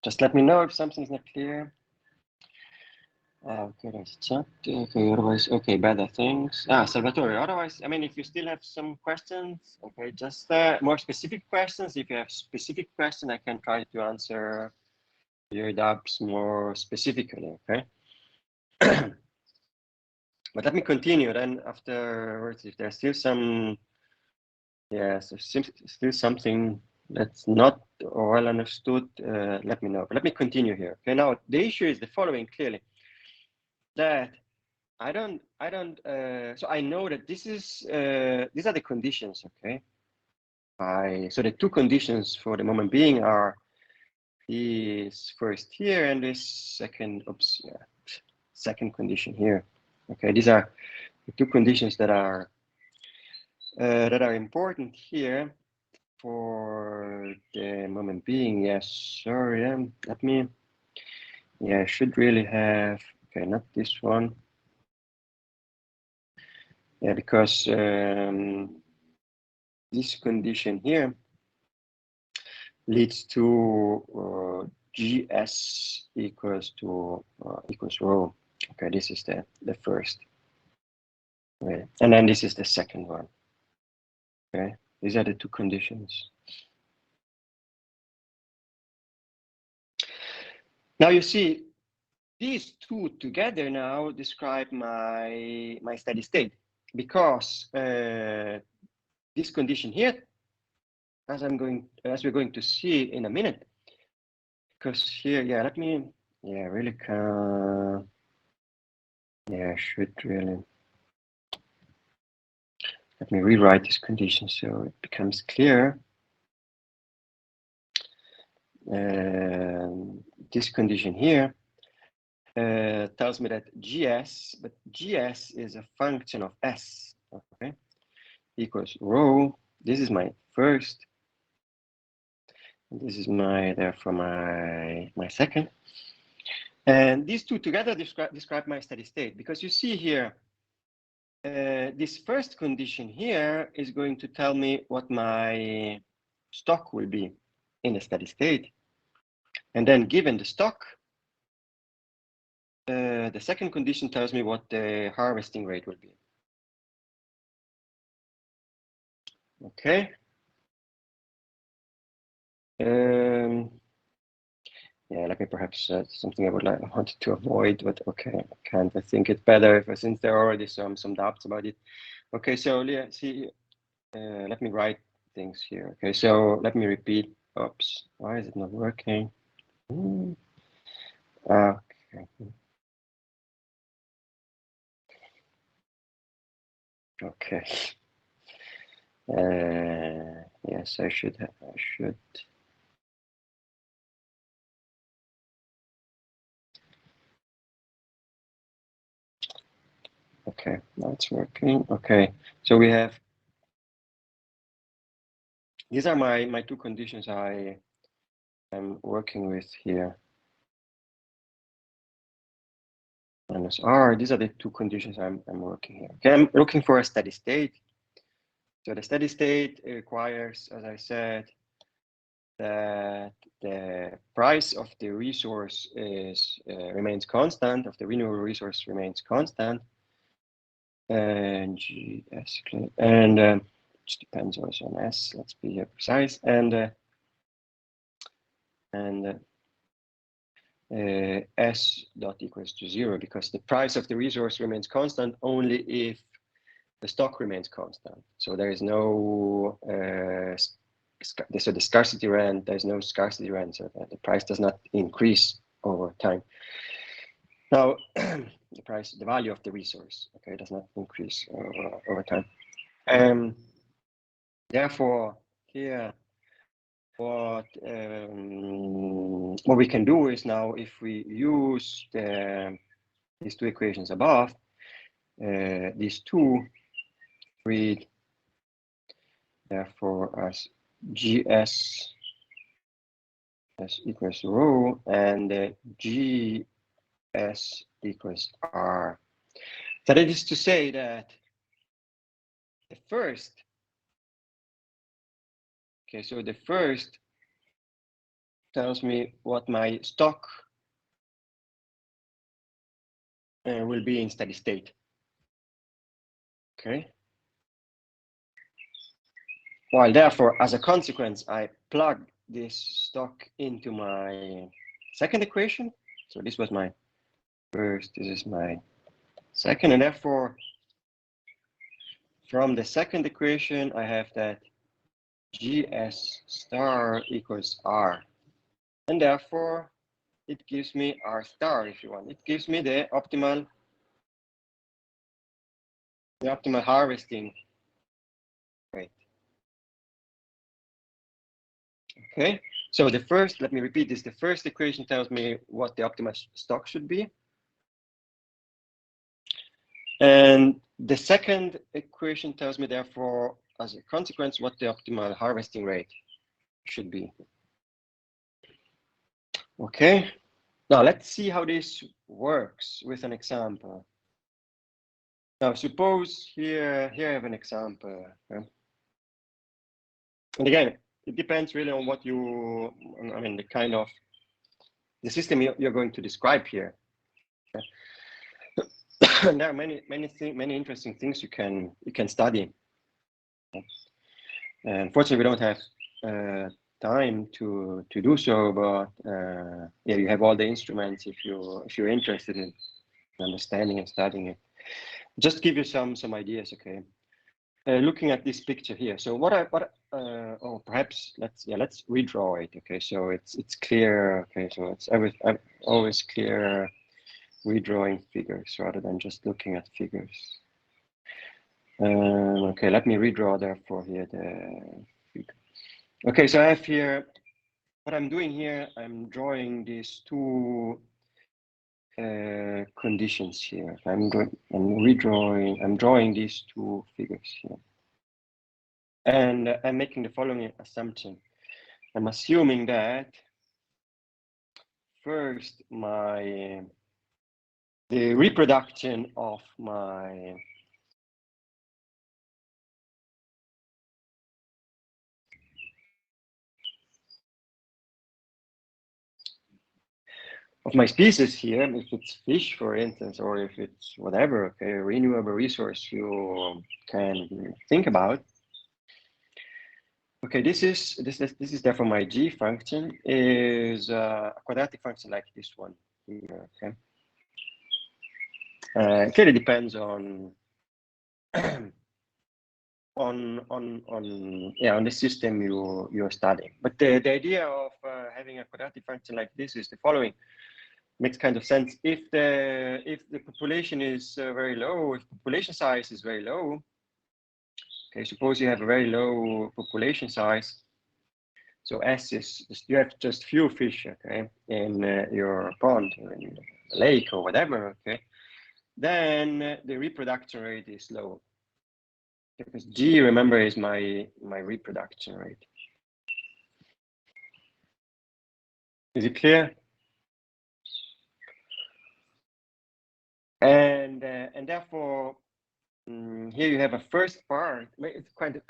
Just let me know if something's not clear. Okay, that's chat. Okay, otherwise, okay, better things. Salvatore, otherwise, I mean, if you still have some questions, okay, just more specific questions. If you have specific questions, I can try to answer your doubts more specifically, okay? But let me continue then afterwards. If there's still some, yes, there's still something that's not well understood, let me know. But let me continue here. Okay, now the issue is the following clearly, that so I know that this is these are the conditions. Okay, so the two conditions for the moment being are this first here and this second. Oops, yeah, second condition here. Okay, these are the two conditions that are important here for the moment being. Yes, sorry. Let me. Yeah, I should really have. Okay, not this one. Yeah, because this condition here leads to GS equals rho. Okay, this is the first. Okay, and then this is the second one. Okay, these are the two conditions. Now you see, these two together now describe my steady state, because this condition here, as we're going to see in a minute, because here, yeah, let me, yeah, really can, yeah, I should really, let me rewrite this condition so it becomes clear. This condition here tells me that GS, but GS is a function of S, okay, equals rho. This is my first. This is therefore my second. And these two together describe my steady state, because you see here, this first condition here is going to tell me what my stock will be in a steady state. And then given the stock, the second condition tells me what the harvesting rate will be. Okay. Yeah, let me perhaps something I wanted to avoid, but okay, I can't. I think it's better since there are already some doubts about it. Okay, so yeah, see, let me write things here. Okay, so let me repeat. Oops, why is it not working? Okay. Okay. Yes, I should. Okay, now it's working. Okay, so we have. These are my two conditions I am working with here. Minus R. These are the two conditions I'm working here. Okay, I'm looking for a steady state. So the steady state requires, as I said, that the price of the resource remains constant, of the renewable resource remains constant, and GS, and which depends also on S. Let's be precise, and S dot equals to 0, because the price of the resource remains constant only if the stock remains constant. So there is no so the scarcity rent, there's no scarcity rent, so the price does not increase over time. Now, the value of the resource, okay, does not increase over time. Therefore, here, what we can do is now, if we use these two equations above, these two read therefore as GS equals rho and GS equals R. So that is to say that the first, okay, so the first tells me what my stock will be in steady state. Okay. While therefore, as a consequence, I plug this stock into my second equation. So this was my first, this is my second, and therefore, from the second equation, I have that GS star equals R. And therefore, it gives me R star, if you want. It gives me the optimal harvesting rate. Okay, so the first, let me repeat this, the first equation tells me what the optimal stock should be. And the second equation tells me, therefore, as a consequence, what the optimal harvesting rate should be. Okay, now let's see how this works with an example. Now, suppose here I have an example. Okay? And again, it depends really on what you, I mean, the kind of, the system you're going to describe here. Okay? And there are many interesting things you can study. Okay? And unfortunately, we don't have time to do so, but yeah, you have all the instruments if you're interested in understanding and studying it. Just give you some ideas, okay? Looking at this picture here, so oh, perhaps let's redraw it, okay? So it's clear, okay? So I'm always clear redrawing figures rather than just looking at figures. Okay, let me redraw therefore here the figure. Okay, so I have here, what I'm doing here, I'm drawing these two conditions here. I'm drawing these two figures here. And I'm making the following assumption. I'm assuming that first the reproduction of my species here, if it's fish, for instance, or if it's whatever, okay, a renewable resource you can think about. Okay, this is therefore my G function is a quadratic function like this one here. Okay, it clearly depends on on the system you're studying. But the idea of having a quadratic function like this is the following. Makes kind of sense. If the population is very low, if population size is very low, okay, suppose you have a very low population size. So S is, you have just few fish, okay, in your pond, or in a lake or whatever, okay, then the reproduction rate is low. Because G, remember, is my reproduction rate. Is it clear? And therefore, here you have a first part. It's kind of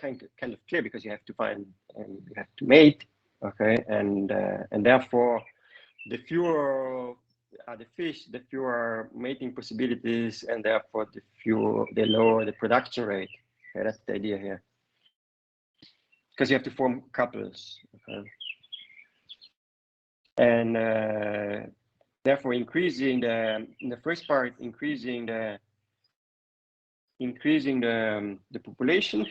clear because you have to find and you have to mate, okay, and therefore, the fewer are the fish, the fewer mating possibilities, and therefore the lower the production rate. Okay, that's the idea here. Because you have to form couples, okay? And therefore, increasing in the first part, increasing the population.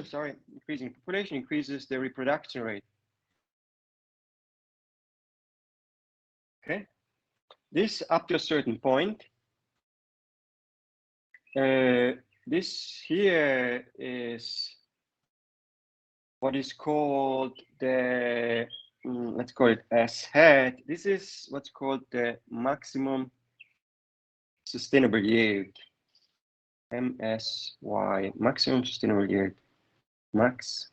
Sorry, increasing population increases the reproduction rate. Okay, this up to a certain point. This here is what is called the, let's call it S hat. This is what's called the maximum sustainable yield. MSY, maximum sustainable yield. Max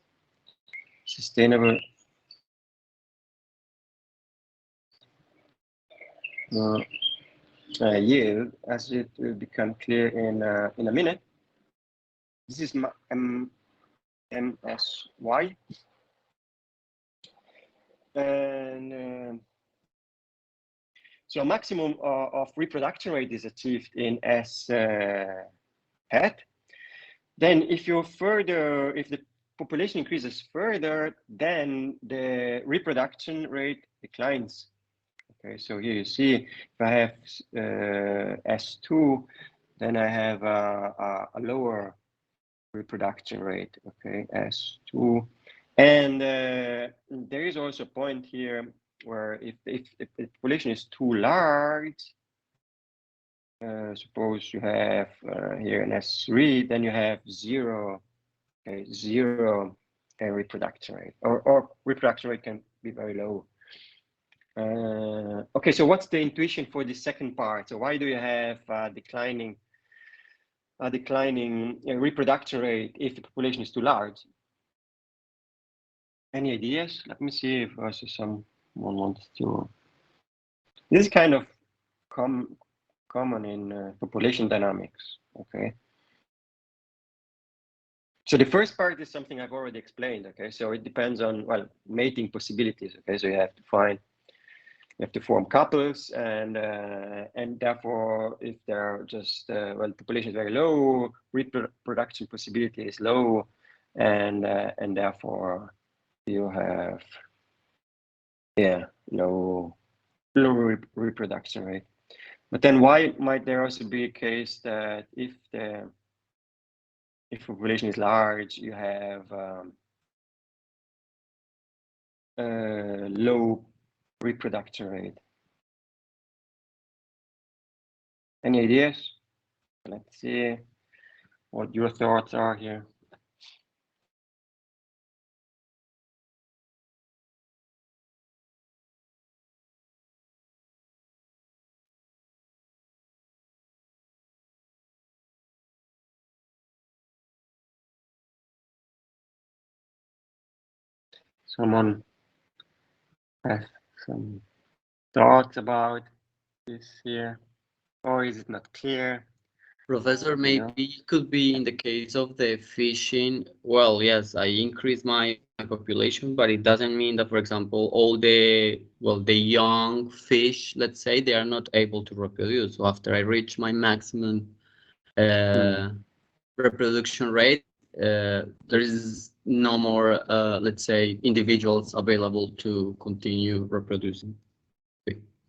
sustainable yield, as it will become clear in a minute. This is MSY, and so a maximum of reproduction rate is achieved in S hat. Then if the population increases further, then the reproduction rate declines. Okay, so here you see, if I have S2, then I have a lower reproduction rate. Okay, S2, And there is also a point here where if the population is too large, suppose you have here an S3, then you have zero reproduction rate, or reproduction rate can be very low. Okay, so what's the intuition for the second part? So why do you have a declining reproduction rate if the population is too large? Any ideas? Let me see if also someone wants to. This is kind of common in population dynamics. Okay. So the first part is something I've already explained. Okay, so it depends on, well, mating possibilities. Okay, so you have to form couples, and therefore, if they're just well, population is very low, reproduction possibility is low, and therefore you have low reproduction rate. But then why might there also be a case that if population is large, you have low reproduction rate? Any ideas? Let's see what your thoughts are here. Someone has some thoughts about this here, or is it not clear? Professor, maybe it could be in the case of the fishing. Well, yes, I increase my population, but it doesn't mean that, for example, all the young fish, let's say, they are not able to reproduce. So after I reach my maximum reproduction rate, there is no more, let's say, individuals available to continue reproducing.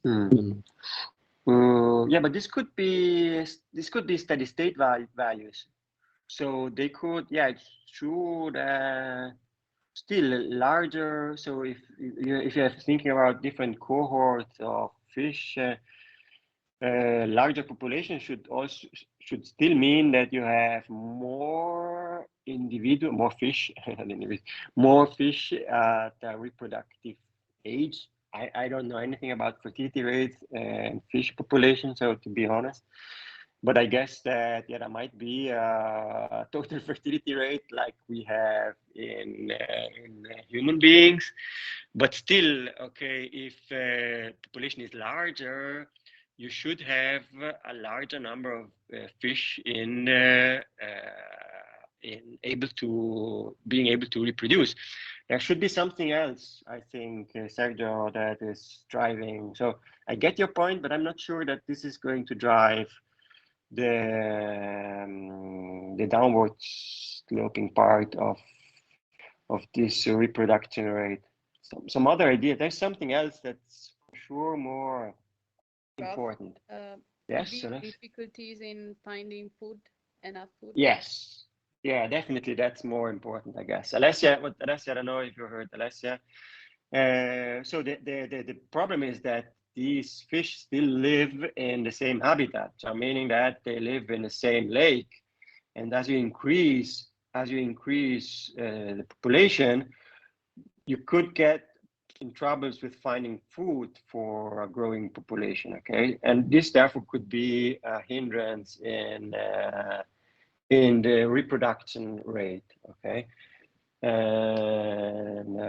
Yeah, but this could be steady state values. So they could, it should still larger. So if you're thinking about different cohorts of fish, larger population should still mean that you have more fish more fish at a reproductive age. I don't know anything about fertility rates and fish population, so to be honest, but I guess that there might be a total fertility rate like we have in human beings, but still, okay, if population is larger, you should have a larger number of fish being able to reproduce. There should be something else, I think, Sergio, that is driving. So I get your point, but I'm not sure that this is going to drive the downward sloping part of this reproduction rate. Some other idea. There's something else that's for sure more important. Yes, difficulties in finding enough food. Yes, yeah, definitely. That's more important, I guess. Alessia, I don't know if you heard Alessia. So the problem is that these fish still live in the same habitat, so meaning that they live in the same lake, and as you increase the population, you could get in troubles with finding food for a growing population. Okay, and this therefore could be a hindrance in the reproduction rate. Okay, and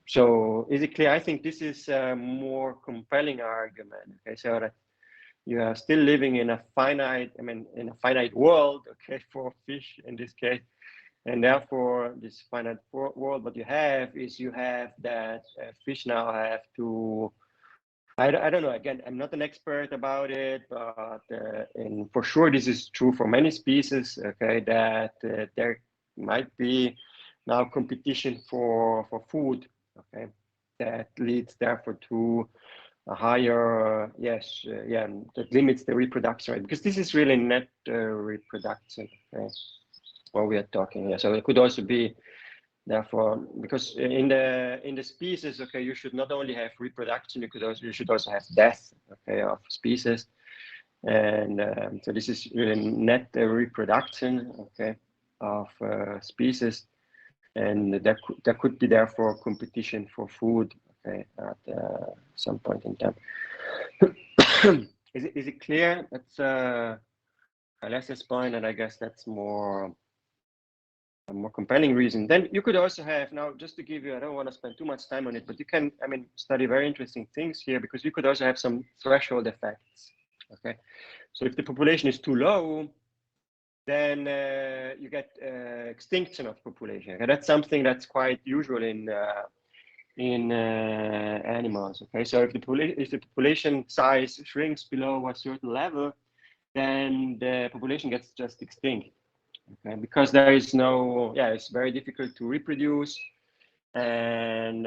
so is it clear? I think this is a more compelling argument. Okay, so that you are still living in a finite world. Okay, for fish in this case. And therefore, this finite world, what you have is that fish now have to, I don't know, again, I'm not an expert about it, but and for sure this is true for many species, okay, that there might be now competition for food, okay, that leads therefore to a higher, that limits the reproduction rate, because this is really net reproduction, okay? What we are talking here. So it could also be Therefore, because in the species, okay, you should not only have reproduction, you should also have death, okay, of species, and so this is really net reproduction, okay, of species, and there could be therefore competition for food, okay, at some point in time. Is it clear? That's Alessia's point, and I guess that's a more compelling reason. Then you could also have, now just to give you, I don't want to spend too much time on it, but you can, I mean, study very interesting things here, because you could also have some threshold effects, okay? So if the population is too low, then you get extinction of population. Okay? That's something that's quite usual in animals, okay? So if the population size shrinks below a certain level, then the population gets just extinct. Okay, because there is no, it's very difficult to reproduce, and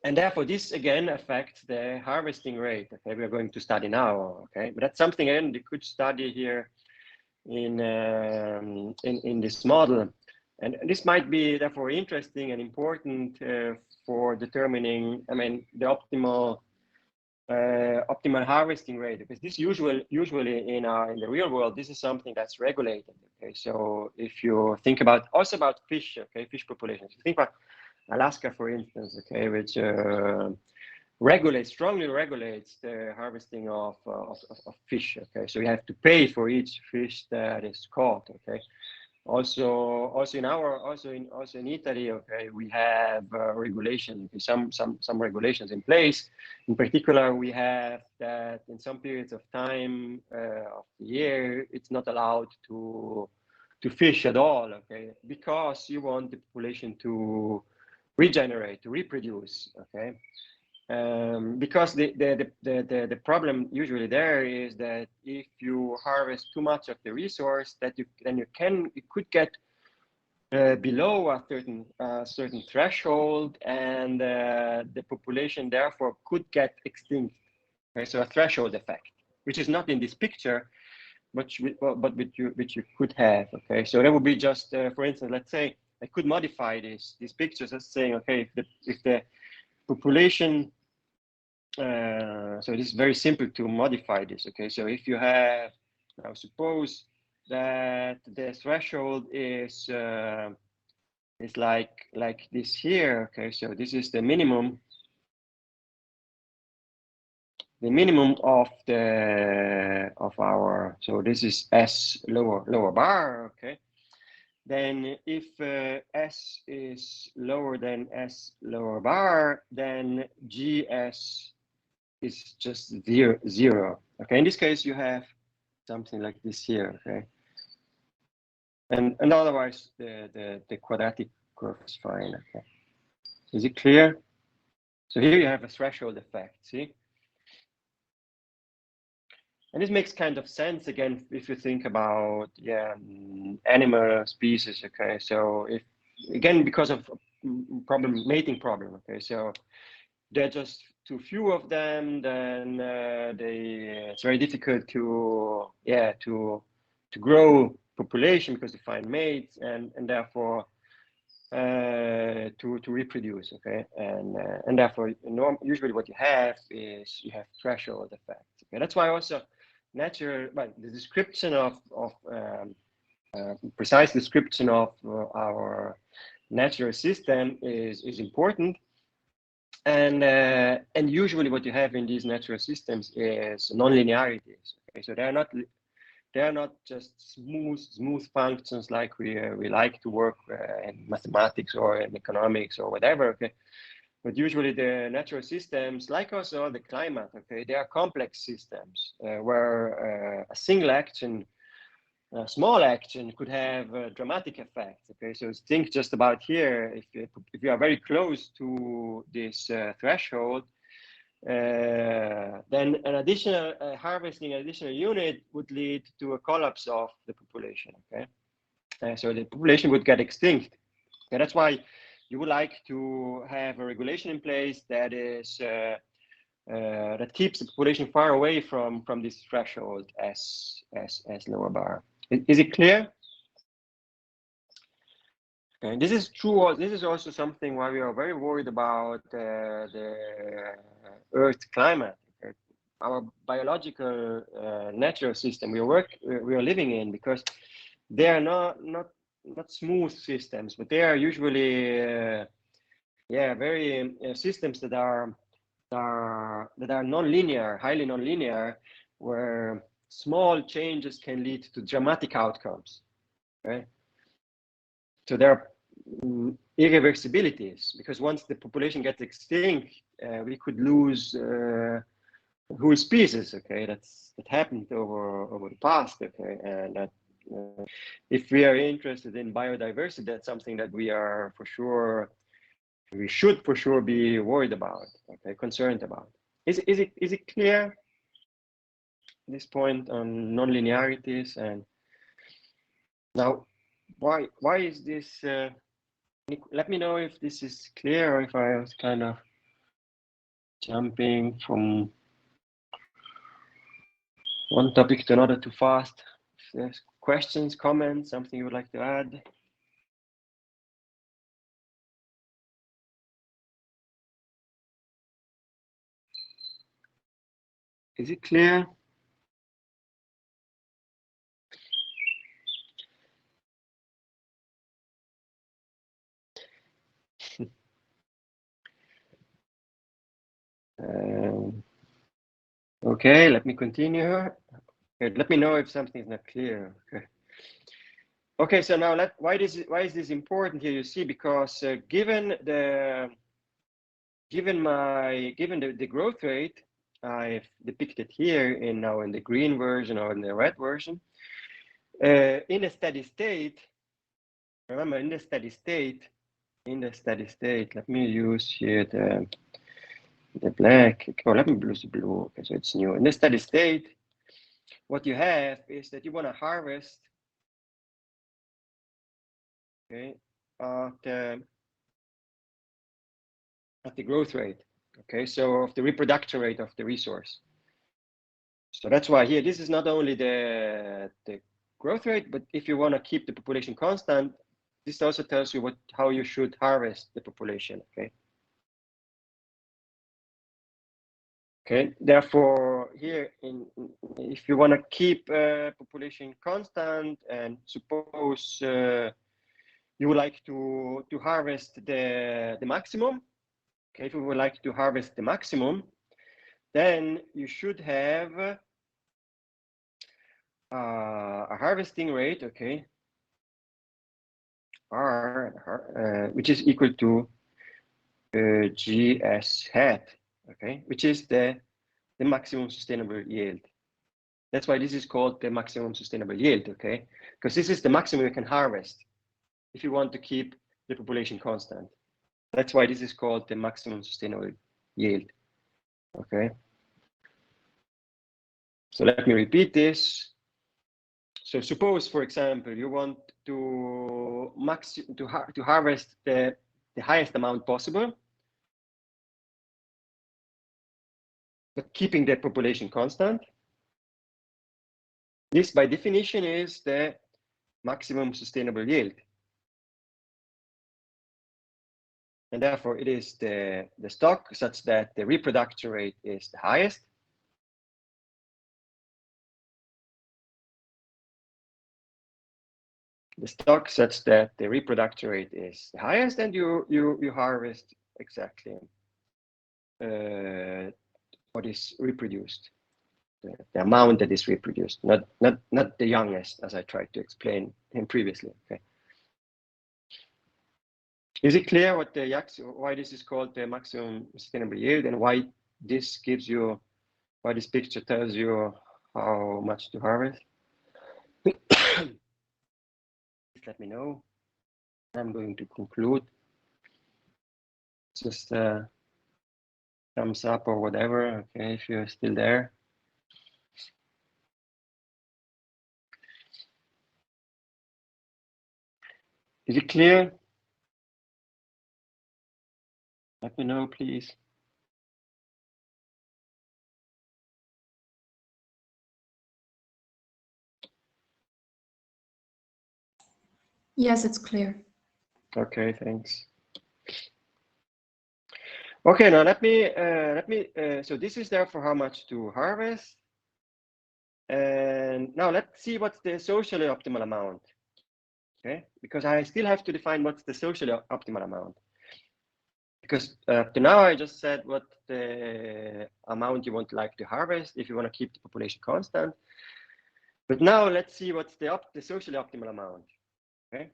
therefore this again affects the harvesting rate. Okay, we are going to study now. Okay, but that's something again you could study here in this model, and this might be therefore interesting and important for determining, I mean, the optimal harvesting rate, because this usually in the real world, this is something that's regulated. Okay, so if you think about fish, okay, fish populations, if you think about Alaska, for instance, okay, which strongly regulates the harvesting of fish. Okay, so you have to pay for each fish that is caught. Okay. Also in Italy, okay, we have regulation, some regulations in place. In particular, we have that in some periods of time of the year, it's not allowed to fish at all, okay, because you want the population to regenerate, to reproduce, okay. Because the problem usually there is that if you harvest too much of the resource, that you could get below a certain threshold, and the population therefore could get extinct. Okay, so a threshold effect, which is not in this picture, but which you could have. Okay, so that would be just for instance, let's say I could modify these pictures as saying, okay, if the population, so this is very simple to modify this. Okay, so if you have, now suppose that the threshold is like this here. Okay, so this is the minimum of our, so this is S lower bar. Okay, then if S is lower than S lower bar, then GS is just zero. Okay, in this case you have something like this here. Okay, and otherwise the quadratic curve is fine. Okay, is it clear? So here you have a threshold effect. See, and this makes kind of sense again if you think about animal species. Okay, so if again because of mating problem. Okay, so there are just too few of them, then it's very difficult to grow population because they find mates, and therefore to reproduce. Okay, and therefore usually what you have is you have threshold effects. Okay, that's why also the description of precise description of our natural system is important. And usually what you have in these natural systems is non-linearities. Okay, so they are not just smooth functions like we like to work in mathematics or in economics or whatever. Okay, but usually the natural systems, like also the climate, okay, they are complex systems where a single action, a small action, could have dramatic effects. Okay, so think just about here. If you are very close to this threshold, then an additional harvesting an additional unit would lead to a collapse of the population. Okay, so the population would get extinct. And that's why you would like to have a regulation in place that is that keeps the population far away from this threshold as lower bar. Is it clear? And this is true. This is also something why we are very worried about the Earth climate, our biological natural system we are living in, because they are not smooth systems, but they are usually very systems that are non-linear, highly non-linear, where small changes can lead to dramatic outcomes. Right? So there are irreversibilities, because once the population gets extinct, we could lose whole species. Okay, that happened over the past. Okay, and that if we are interested in biodiversity, that's something that we should for sure be worried about. Okay, concerned about. Is it clear? This point on non-linearities, and now why is this? Let me know if this is clear, or if I was kind of jumping from one topic to another too fast. If there's questions, comments, something you would like to add. Is it clear? Okay, let me continue. Okay, let me know if something is not clear. Okay. Okay, so now why is this important here? You see, because given the growth rate I've depicted here in the green version or in the red version, in a steady state. Remember, in the steady state, let me use here the black. Oh, let me use the blue. Okay, so it's new. In the steady state, what you have is that you want to harvest, okay, at the growth rate, okay, so of the reproduction rate of the resource. So that's why here, this is not only the growth rate, but if you want to keep the population constant, this also tells you how you should harvest the population, okay? Okay, therefore here, if you want to keep population constant, and suppose you would like to harvest the maximum, okay, if you would like to harvest the maximum, then you should have a harvesting rate, okay, R, which is equal to GS hat, okay, which is the maximum sustainable yield. That's why this is called the maximum sustainable yield, okay, because this is the maximum you can harvest if you want to keep the population constant. That's why this is called the maximum sustainable yield, okay. So let me repeat this. So suppose, for example, you want to harvest the highest amount possible, but keeping the population constant. This, by definition, is the maximum sustainable yield. And therefore, it is the stock such that the reproduction rate is the highest. The stock such that the reproduction rate is the highest, and you harvest exactly what is reproduced, the amount that is reproduced, not the youngest, as I tried to explain him previously. Okay. Is it clear why this is called the maximum sustainable yield, and why this picture tells you how much to harvest? Please let me know. I'm going to conclude. Just thumbs up or whatever, okay, if you're still there. Is it clear? Let me know, please. Yes, it's clear. Okay, thanks. Okay, now let me so this is there for how much to harvest. And now let's see what's the socially optimal amount. Okay, because I still have to define what's the socially optimal amount. Because up to now I just said what the amount you want like to harvest if you want to keep the population constant. But now let's see what's the socially optimal amount. Okay,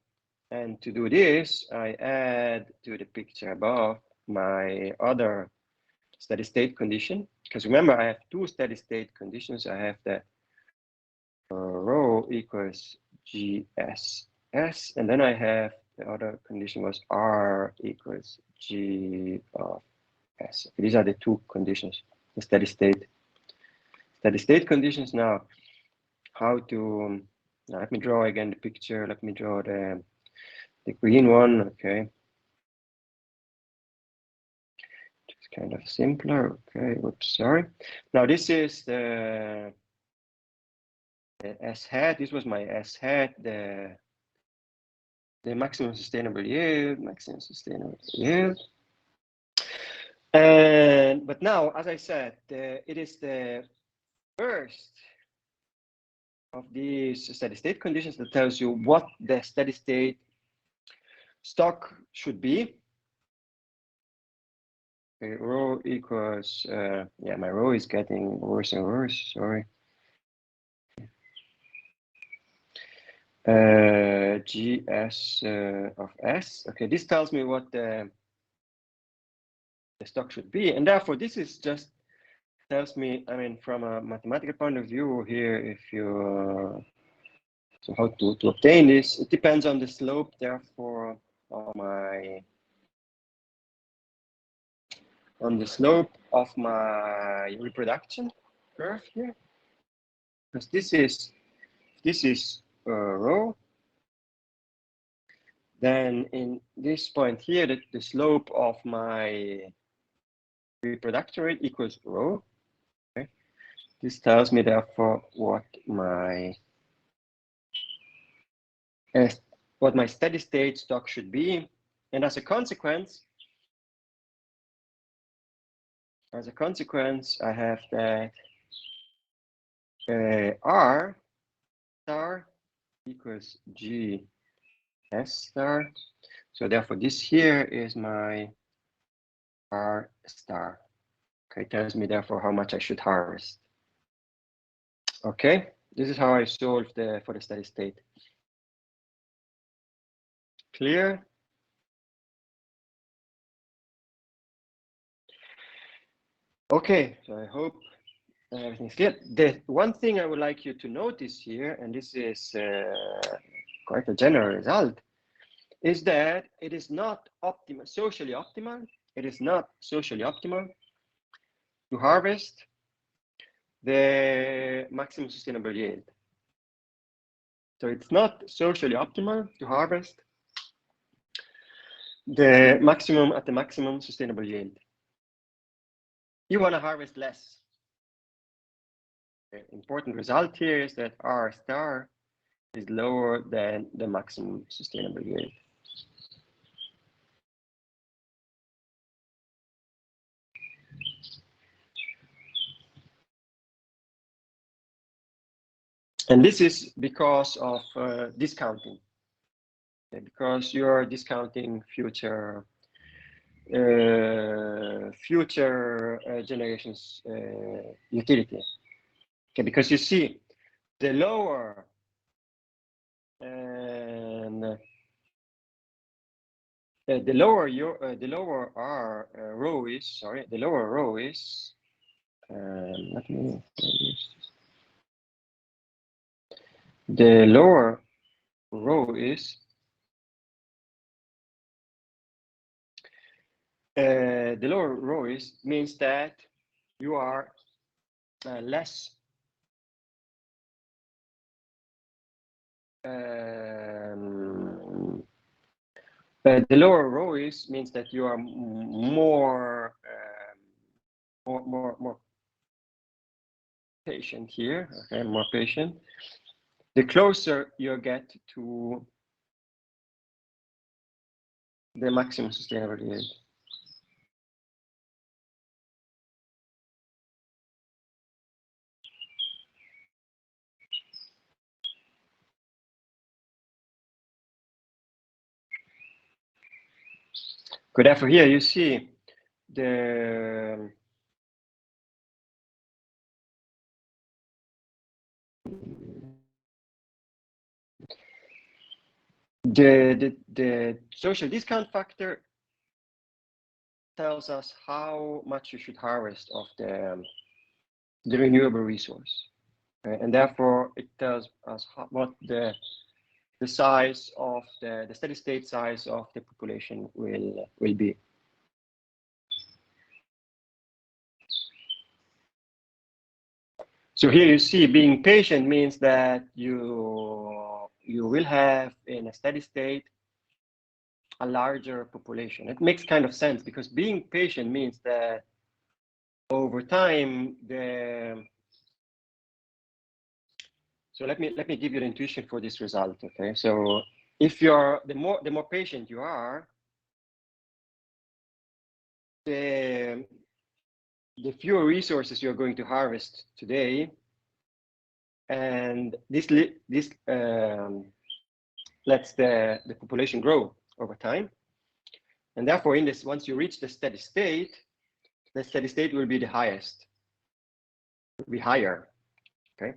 and to do this, I add to the picture above my other steady state condition. Because remember, I have two steady state conditions. I have the rho equals GSS, and then I have the other condition was R equals G of S. These are the two conditions, the steady state conditions. Now, how to, now let me draw again the picture. Let me draw the green one, okay. It's kind of simpler, okay, whoops, sorry. Now this is the S hat, this was my S hat, the maximum sustainable yield, And, but now, as I said, it is the first of these steady state conditions that tells you what the steady state stock should be. Okay, rho equals, yeah, my rho is getting worse and worse, sorry. GS of S. Okay, this tells me what the stock should be, and therefore this is just tells me, I mean, from a mathematical point of view here, if you so how to obtain this, it depends on the slope, therefore, on the slope of my reproduction curve here, because this is rho. Then in this point here, the slope of my reproduction rate equals rho. Okay, this tells me therefore what my steady state stock should be, and as a consequence, I have that R star equals G S star. So therefore, this here is my R star. Okay, it tells me therefore how much I should harvest. Okay, this is how I solve for the steady state. Clear? Okay, so I hope everything's clear. The one thing I would like you to notice here, and this is quite a general result, is that it is not socially optimal. It is not socially optimal to harvest the maximum sustainable yield. So it's not socially optimal to harvest the maximum sustainable yield. You want to harvest less. The important result here is that R star is lower than the maximum sustainable yield. And this is because of discounting, because you're discounting future generations utility. Okay, because you see, the lower R row is, sorry, the lower row is. Let me. The lower row is. The lower row is means that you are less the lower row is means that you are more patient here. Okay, more patient. The closer you get to the maximum sustainable yield. Good. Therefore, here you see the social discount factor tells us how much you should harvest of the renewable resource, and therefore it tells us what the size of the steady state size of the population will be. So here you see being patient means that you will have in a steady state a larger population. It makes kind of sense because being patient means that over time so let me give you the intuition for this result. Okay, so if you're the more patient you are, the fewer resources you're going to harvest today, and this lets the population grow over time, and therefore in this, once you reach the steady state will be the highest, will be higher. Okay,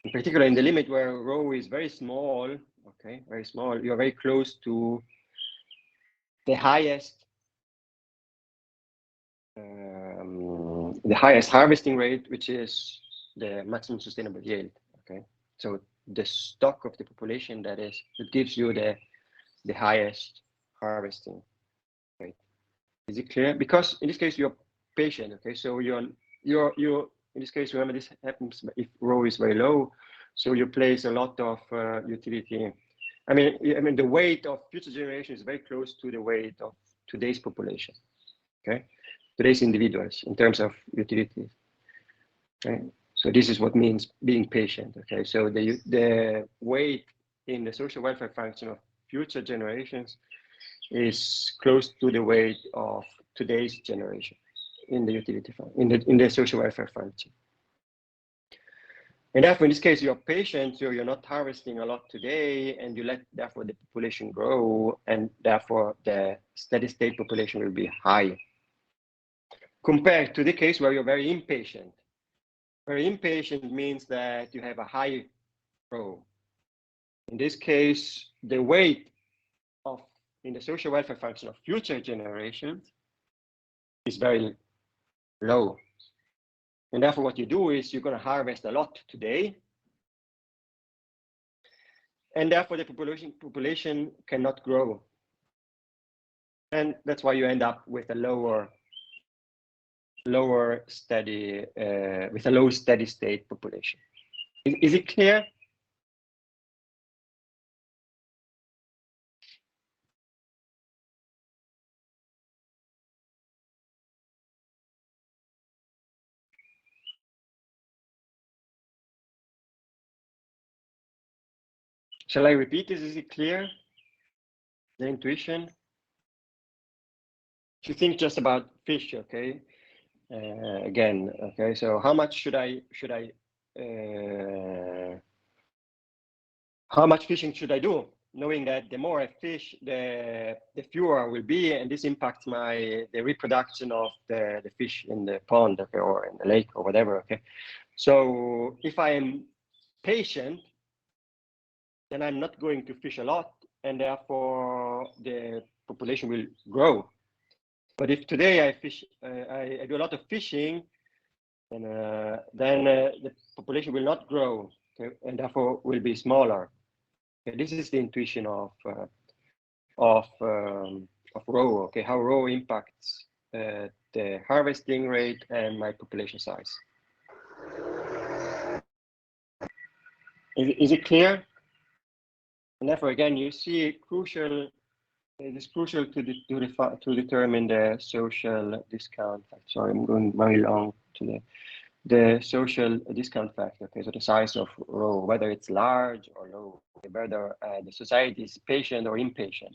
in particular in the limit where rho is very small, okay, very small, you're very close to the highest harvesting rate, which is the maximum sustainable yield. Okay, so the stock of the population that gives you the highest harvesting rate. Is it clear? Because in this case you're patient. Okay, so you're in this case, remember this happens if rho is very low, so you place a lot of utility. I mean the weight of future generations is very close to the weight of today's population. Okay, today's individuals in terms of utilities. Okay, so this is what means being patient. Okay, so the weight in the social welfare function of future generations is close to the weight of today's generation in the utility fund, in the social welfare function. And therefore, in this case, you're patient, so you're not harvesting a lot today, and you let therefore the population grow, and therefore the steady state population will be high. Compared to the case where you're very impatient. Very impatient means that you have a high rho. In this case, the weight in the social welfare function of future generations is very low. And therefore what you do is you're going to harvest a lot today. And therefore the population cannot grow. And that's why you end up with a low steady state population. Is it clear? Shall I repeat this? Is it clear? The intuition? If you think just about fish, okay? Again, okay, so how much how much fishing should I do? Knowing that the more I fish, the fewer I will be, and this impacts the reproduction of the fish in the pond, okay, or in the lake or whatever, okay? So if I am patient, then I'm not going to fish a lot, and therefore the population will grow. But if today I fish, I do a lot of fishing, and then the population will not grow, okay, and therefore will be smaller. Okay, this is the intuition of rho. Okay, how rho impacts the harvesting rate and my population size. Is it clear? And therefore, again, you see crucial. It is crucial to determine the social discount factor. Sorry, I'm going very long to the social discount factor. Okay, so the size of rho, whether it's large or low, whether the society is patient or impatient.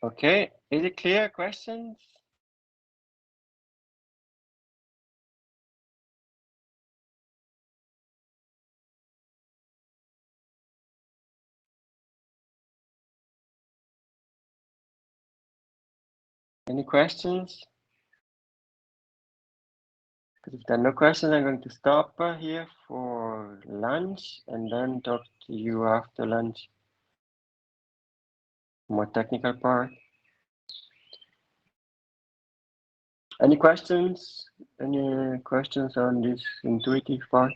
Okay, is it clear? Questions? Any questions? Because if there are no questions, I'm going to stop here for lunch and then talk to you after lunch. More technical part. Any questions? Any questions on this intuitive part?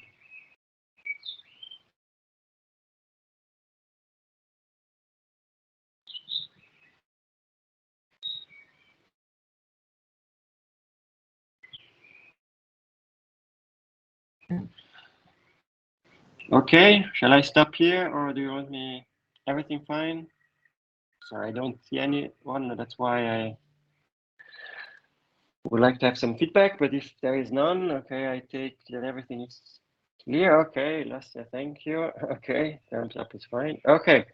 Okay, shall I stop here or do you want me everything fine? So I don't see anyone, that's why I would like to have some feedback, but if there is none, okay, I take that everything is clear. Okay, Lassia, thank you. Okay, thumbs up is fine. Okay,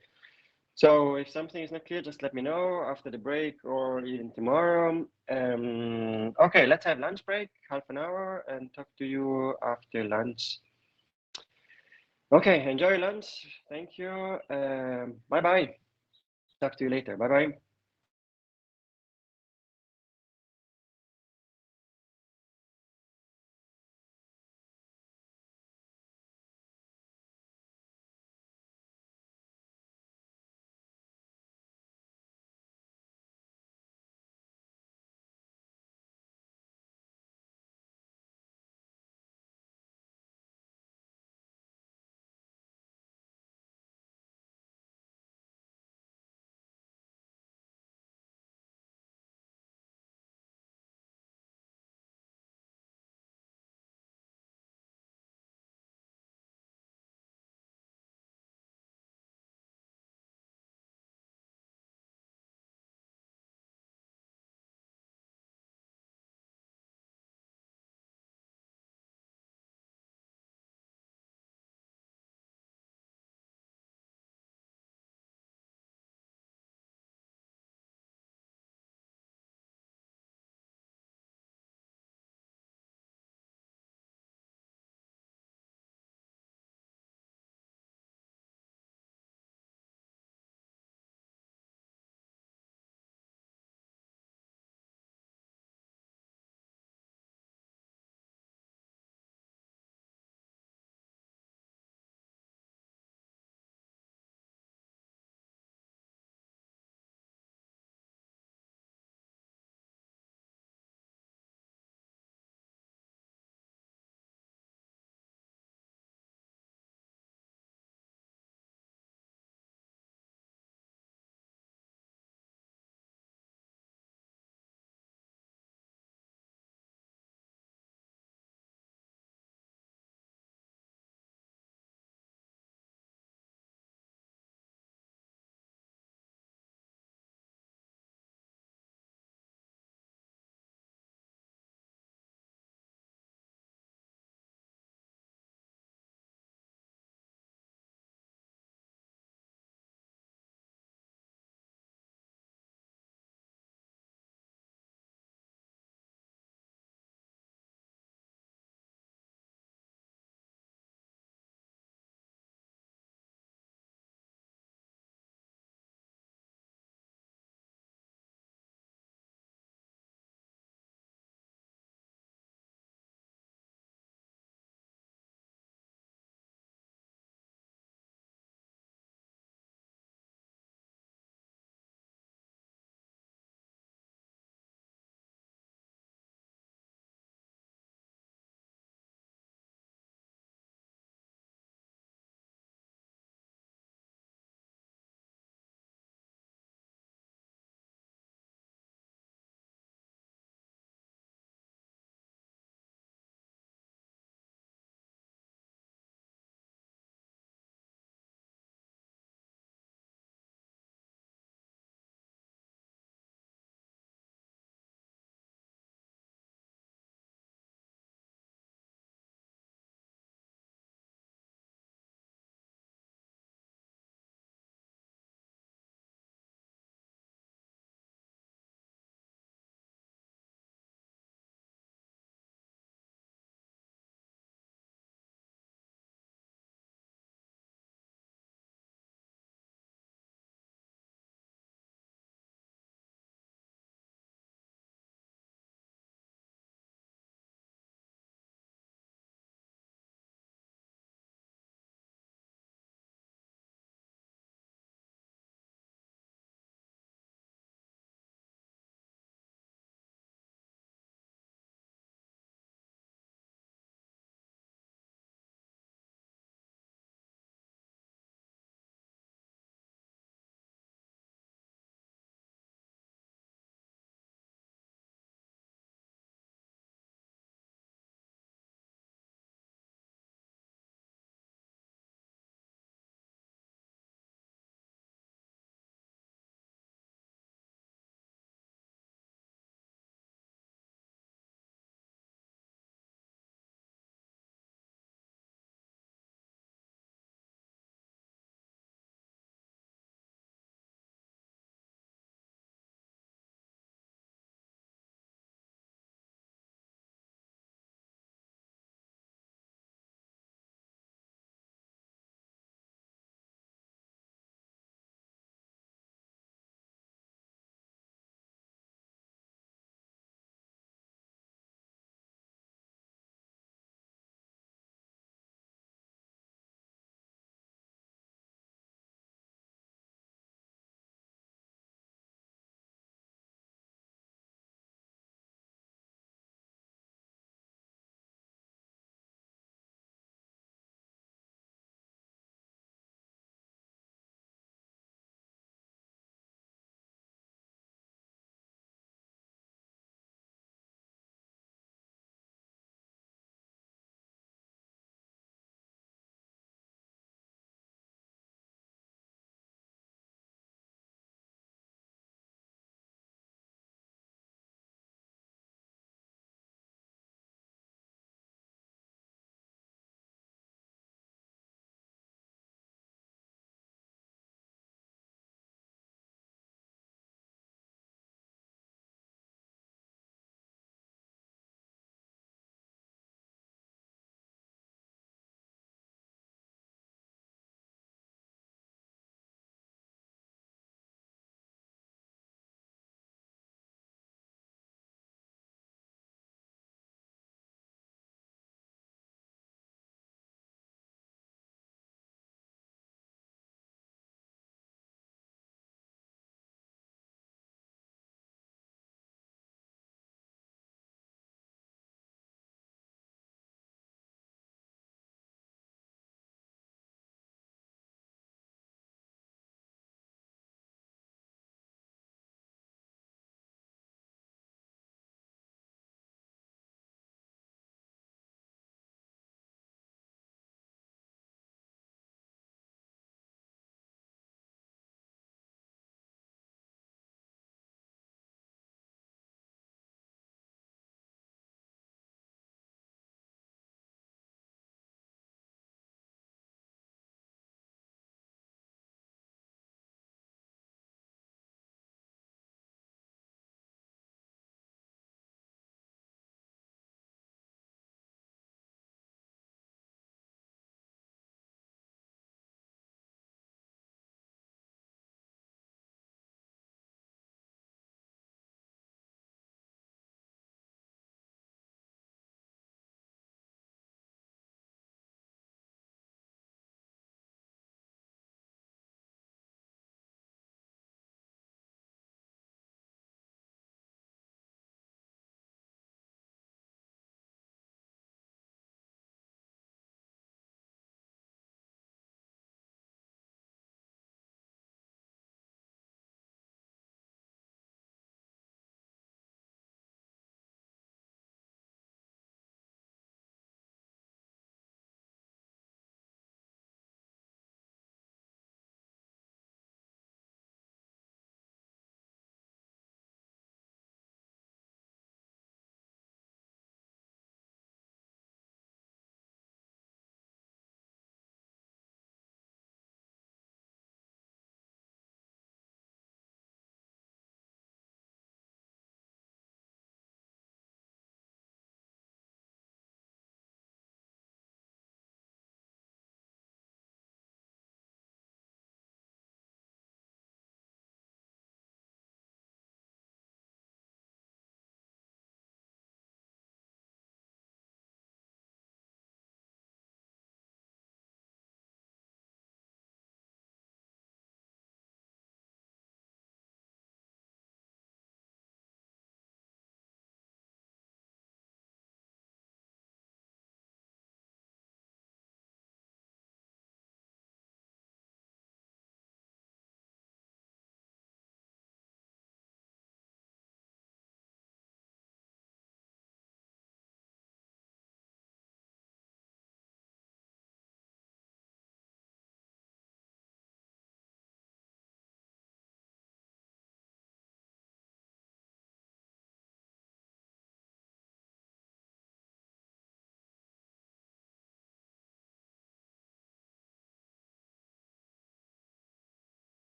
so if something is not clear, just let me know after the break or even tomorrow. Okay, let's have lunch break, half an hour, and talk to you after lunch. Okay, enjoy lunch. Thank you. Bye-bye. Talk to you later. Bye-bye.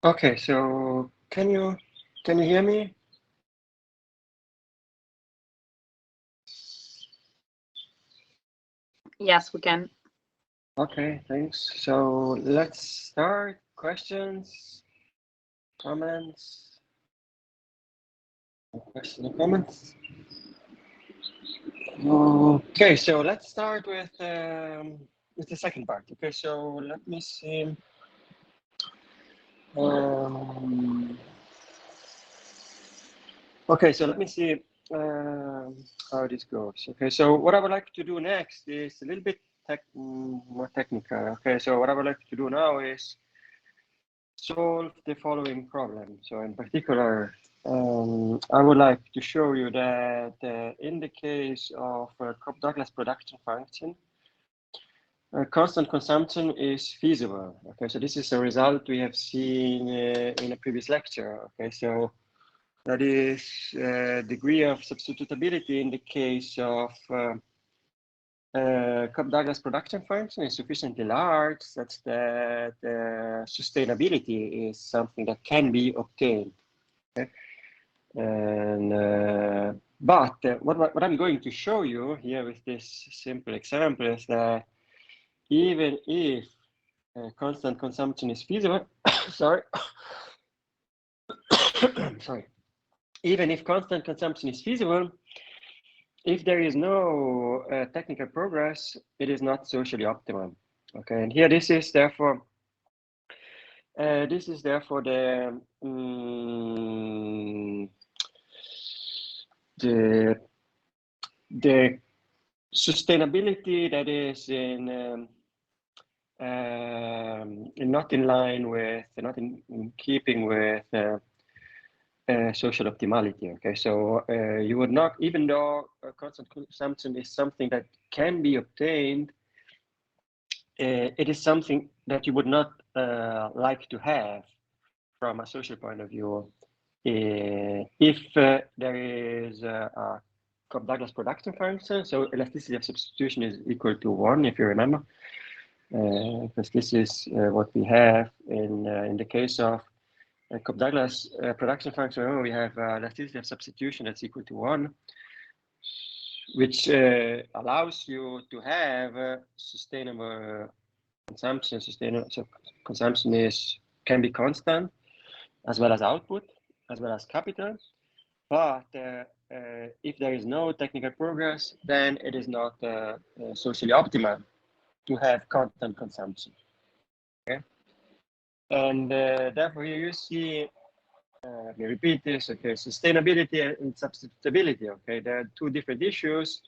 Okay, so can you hear me? Yes, we can. Okay, thanks. So let's start. Questions, comments? Questions or comments? Okay, so let's start with the second part. Okay, so let me see. Okay, so let me see how this goes. Okay, so what I would like to do next is a little bit more technical. Okay, so what I would like to do now is solve the following problem. So in particular, I would like to show you that in the case of Cobb-Douglas production function, constant consumption is feasible. Okay, so this is a result we have seen in a previous lecture. Okay, so that is degree of substitutability in the case of Cobb-Douglas production function is sufficiently large such that sustainability is something that can be obtained. Okay? And but what I'm going to show you here with this simple example is that even if constant consumption is feasible, sorry, sorry, even if constant consumption is feasible, if there is no technical progress, it is not socially optimal. Okay, and here this is therefore the sustainability that is not in line with, not in keeping with social optimality. Okay, so you would not, even though constant consumption is something that can be obtained, it is something that you would not like to have from a social point of view if there is a Cobb-Douglas production function. So elasticity of substitution is equal to 1, if you remember, because this is what we have in the case of Cobb-Douglas production function. Remember, we have elasticity of substitution that's equal to 1, which allows you to have sustainable consumption. So consumption can be constant, as well as output, as well as capital. But if there is no technical progress, then it is not socially optimal to have constant consumption. Okay, and therefore here you see. Let me repeat this. Okay, sustainability and substitutability. Okay, there are two different issues.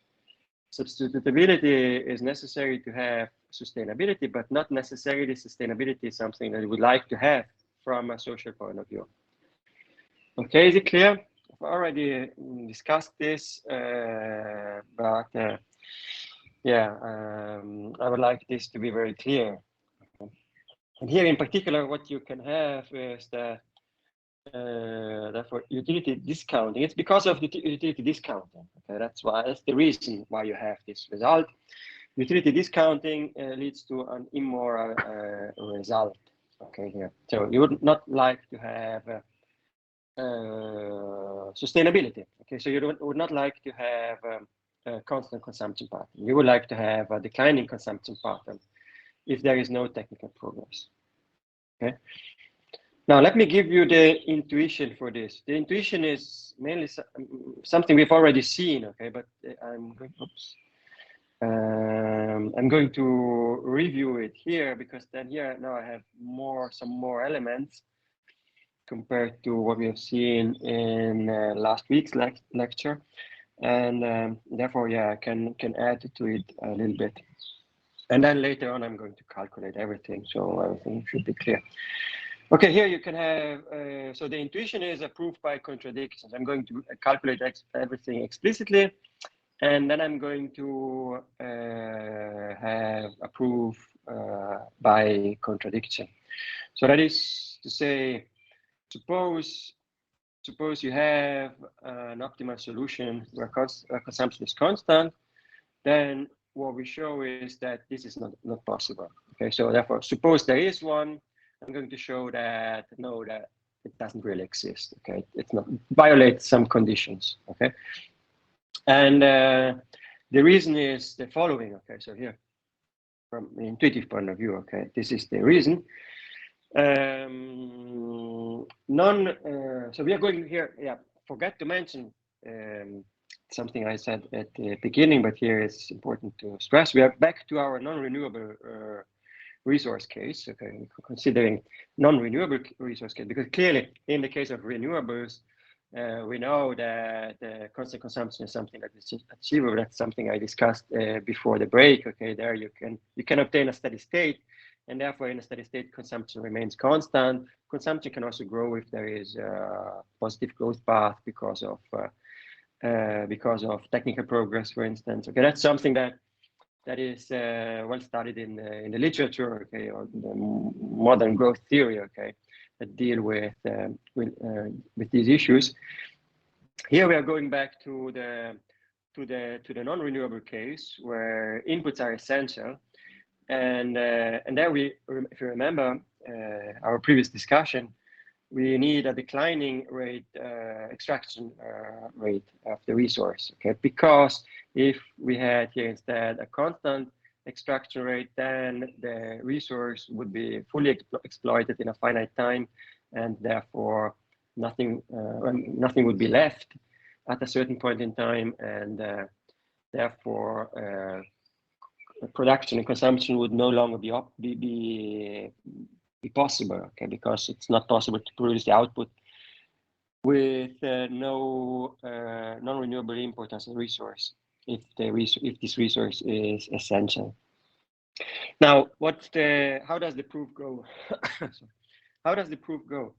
Substitutability is necessary to have sustainability, but not necessarily sustainability is something that we would like to have from a social point of view. Okay, is it clear? I've already discussed this, but yeah, I would like this to be very clear. And here in particular, what you can have is that therefore utility discounting. It's because of utility discounting. Okay, that's the reason why you have this result. Utility discounting leads to an immoral result. Okay, here. So you would not like to have sustainability. Okay, so you would not like to have a constant consumption pattern. You would like to have a declining consumption pattern if there is no technical progress. Okay. Now, let me give you the intuition for this. The intuition is mainly something we've already seen, okay, but I'm going to review it here, because then here now I have some more elements compared to what we have seen in last week's lecture, and therefore, yeah, I can add to it a little bit. And then later on, I'm going to calculate everything, so everything should be clear. Okay, here you can have, so the intuition is a proof by contradictions. I'm going to calculate everything explicitly, and then I'm going to have a proof by contradiction. So that is to say, suppose you have an optimal solution where consumption is constant, then what we show is that this is not possible. Okay, so therefore, suppose there is one, I'm going to show that no, that it doesn't really exist. Okay, it's not, it violates some conditions. Okay, and the reason is the following. Okay, so here, from an intuitive point of view, okay, this is the reason. So we are going here. Yeah, forget to mention something I said at the beginning, but here it's important to stress. We are back to our non-renewable resource case. Okay, considering non-renewable resource case, because clearly in the case of renewables, we know that constant consumption is something that is achievable. That's something I discussed before the break. Okay, there you can obtain a steady state, and therefore in a steady state consumption remains constant. Consumption can also grow if there is a positive growth path because of technical progress, for instance. Okay, that's something that is well studied in the literature. Okay, or the modern growth theory. Okay, that deal with these issues. Here we are going back to the non-renewable case where inputs are essential, and there we, if you remember our previous discussion, we need a declining rate extraction rate of the resource. Okay, because if we had here instead a constant extraction rate, then the resource would be fully exploited in a finite time, and therefore nothing would be left at a certain point in time, and therefore production and consumption would no longer be possible. Okay, because it's not possible to produce the output with no non-renewable input as a resource if this resource is essential. Now, how does the proof go? How does the proof go?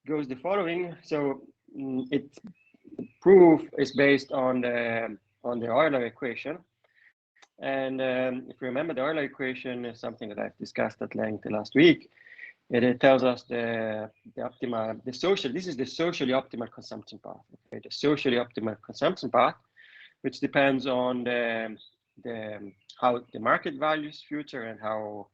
Goes the following. So its proof is based on the Euler equation, and if you remember, the Euler equation is something that I've discussed at length last week. It tells us this is the socially optimal consumption path. Okay, the socially optimal consumption path, which depends on how the market values future and how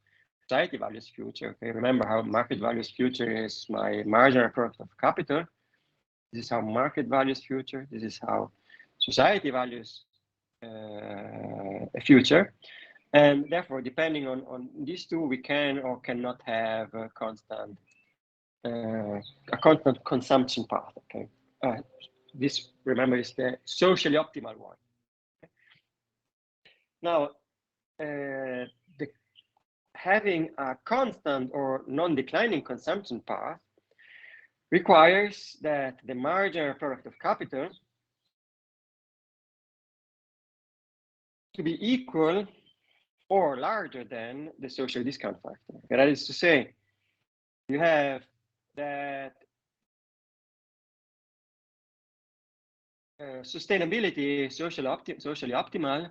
society values future. Okay, remember how market values future is my marginal product of capital. This is how market values future. This is how society values a future. And therefore, depending on these two, we can or cannot have a constant consumption path. Okay, this, remember, is the socially optimal one. Okay? Now, having a constant or non-declining consumption path requires that the marginal product of capital to be equal or larger than the social discount factor. Okay, that is to say, you have that sustainability is socially optimal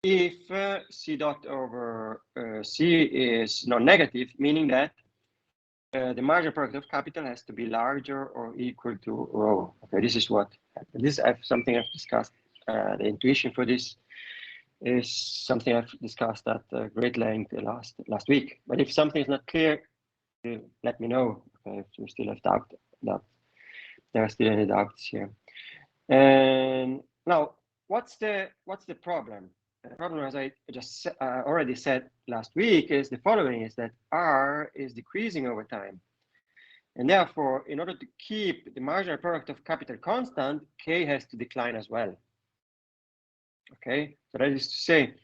if C dot over C is non-negative, meaning that the marginal product of capital has to be larger or equal to rho. Okay, this is what happens. This is something I've discussed. The intuition for this is something I've discussed at great length last week. But if something is not clear, let me know. Okay, if you still have doubt, that there are still any doubts here. And now, what's the problem? The problem, as I just already said last week, is the following: is that R is decreasing over time, and therefore, in order to keep the marginal product of capital constant, K has to decline as well. Okay, so that is to say,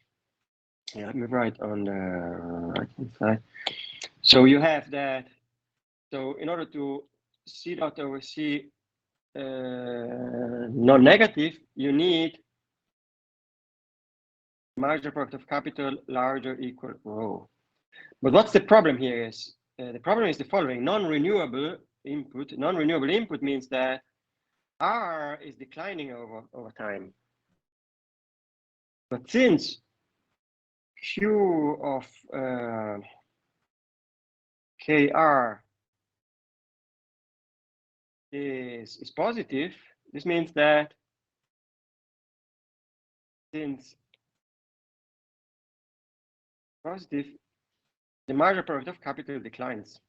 let me write on the right hand side. So you have that. So in order to C dot over C non-negative, you need marginal product of capital larger equal rho. But what's the problem here is, the problem is the following: non-renewable input. Non-renewable input means that R is declining over time. But since Q of KR is positive, this means that since positive, the marginal product of capital declines.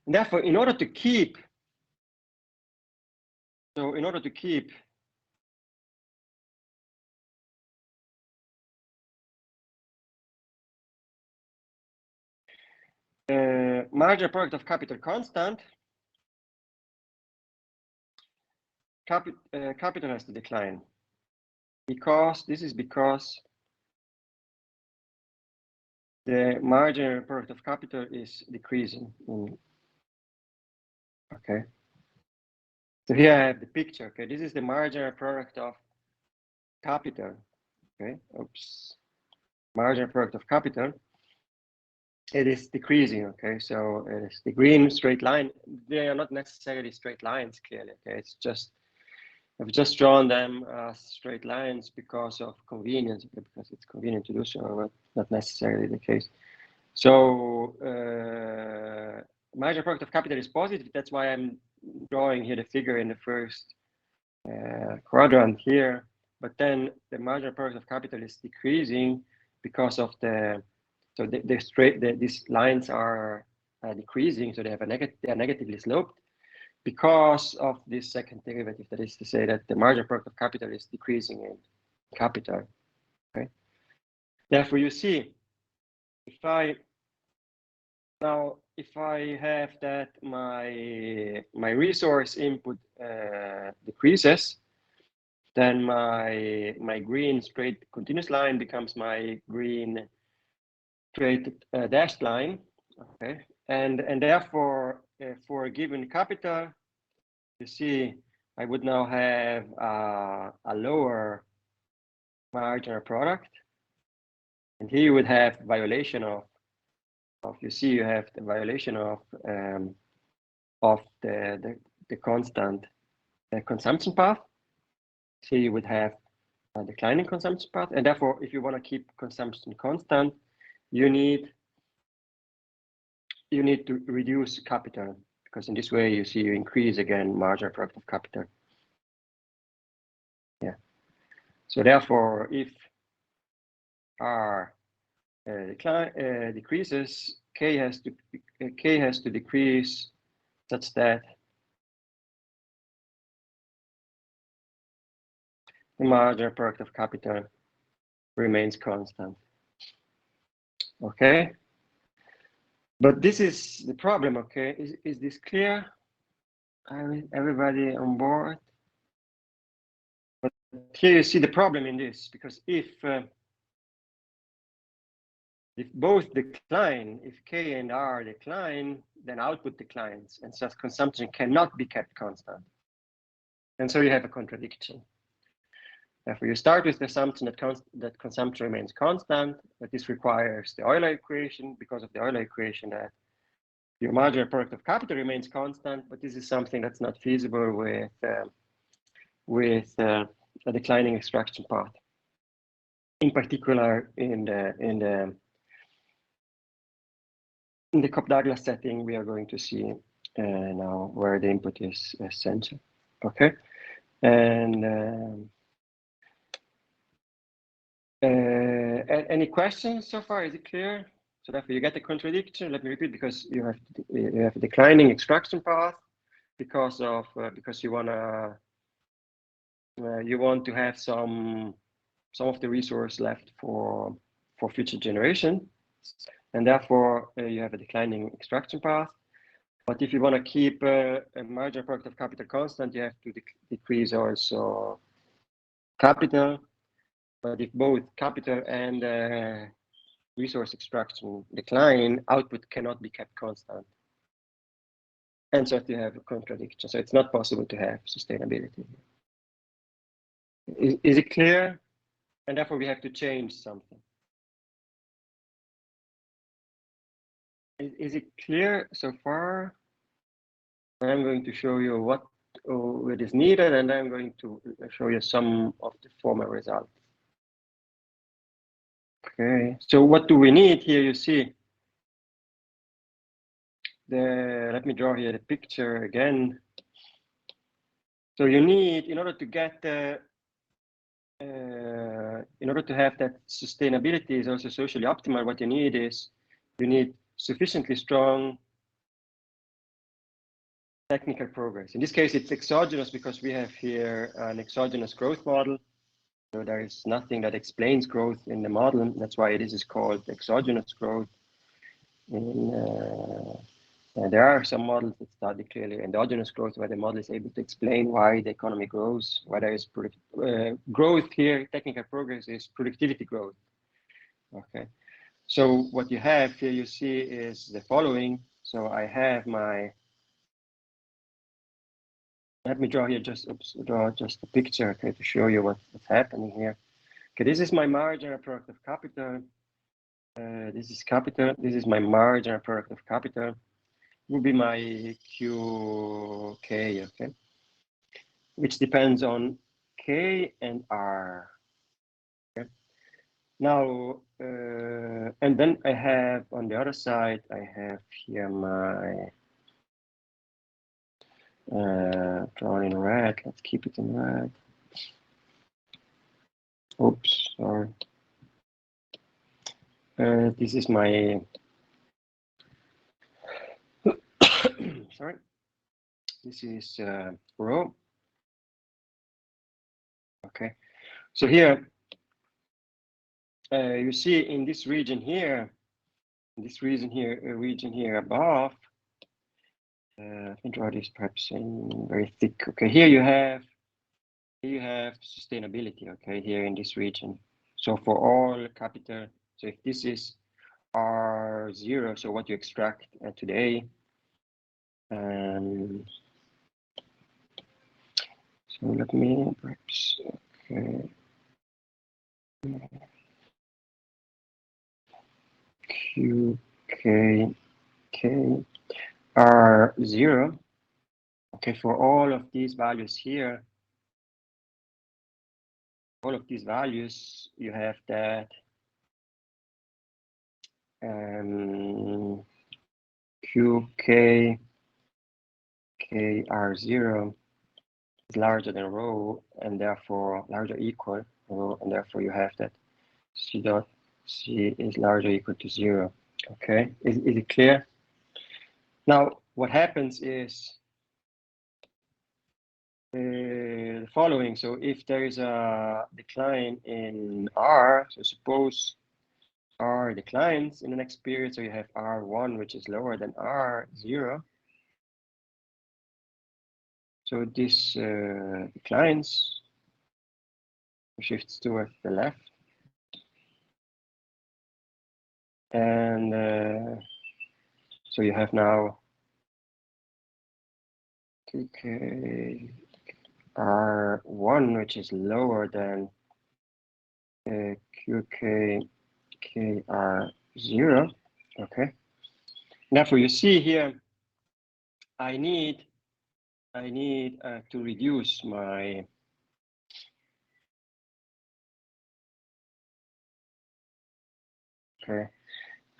And therefore, in order to keep marginal product of capital constant, capital has to decline, because the marginal product of capital is decreasing. Okay. So here I have the picture. Okay, this is the marginal product of capital. Okay, oops. Marginal product of capital. It is decreasing. Okay, so it's the green straight line. They are not necessarily straight lines, clearly. Okay, it's just I've just drawn them as straight lines because of convenience, because it's convenient to do so, but not necessarily the case. So marginal product of capital is positive. That's why I'm drawing here the figure in the first quadrant here. But then the marginal product of capital is decreasing because of these lines are decreasing, so they are negatively sloped because of this second derivative. That is to say that the marginal product of capital is decreasing in capital. Okay. Therefore, you see, if I have that my resource input decreases, then my green straight continuous line becomes my green straight dashed line. Okay, and therefore for a given capital, you see I would now have a lower marginal product, and here you would have violation of you see you have the violation of the constant consumption path. So you would have a declining consumption path, and therefore, if you want to keep consumption constant, you need to reduce capital, because in this way you see you increase again marginal product of capital. Yeah. So therefore, if R decreases, K has to decrease such that the marginal product of capital remains constant. Okay, but this is the problem. Okay, is this clear? Everybody on board? But here you see the problem in this, because if both decline, if K and R decline, then output declines, and so consumption cannot be kept constant. And so you have a contradiction. Therefore, you start with the assumption that consumption remains constant, but this requires the Euler equation, because of the Euler equation, that your marginal product of capital remains constant, but this is something that's not feasible with a declining extraction path. In particular, in the Cobb-Douglas setting, we are going to see now where the input is essential. Okay, and any questions so far? Is it clear? So therefore, you get the contradiction. Let me repeat, because you have a declining extraction path because you want to have some of the resource left for future generation, and therefore you have a declining extraction path. But if you want to keep a marginal product of capital constant, you have to decrease also capital. But if both capital and resource extraction decline, output cannot be kept constant. And so you have a contradiction. So it's not possible to have sustainability. Is it clear? And therefore we have to change something. Is it clear so far? I'm going to show you what is needed, and I'm going to show you some of the former results. Okay, so what do we need here? You see, let me draw here the picture again. So you need, in order to get in order to have that sustainability is also socially optimal, what you need is sufficiently strong technical progress. In this case, it's exogenous because we have here an exogenous growth model. So there is nothing that explains growth in the model. That's why this is called exogenous growth. There are some models that study clearly endogenous growth, where the model is able to explain why the economy grows, why there is growth here. Technical progress is productivity growth. Okay, so what you have here, you see, is the following. So I have my, let me draw here draw just a picture, okay, to show you what's happening here. Okay, this is my marginal product of capital. This is capital. This is my marginal product of capital. Will be my QK, okay, which depends on K and R. Okay. Now, and then I have on the other side, I have here my drawn in red. Let's keep it in red. Oops, sorry. This is my sorry. This is rho. Okay, so here you see in this region here, region here above. I can draw this perhaps in very thick. Okay, here you have sustainability. Okay, here in this region. So for all capital, so if this is R0, so what you extract today. So let me perhaps, okay. Q, K, K, R0. Okay, for all of these values here, all of these values, you have that Q, K, K, R0 is larger than rho, and therefore larger equal rho, and therefore you have that C dot C is larger or equal to 0. Okay, is it clear? Now, what happens is the following. So if there is a decline in R, so suppose R declines in the next period, so you have R1, which is lower than R0. So this declines, shifts towards the left. And so you have now QK R1, which is lower than QK KR0. Okay. Therefore, you see here, I need to reduce my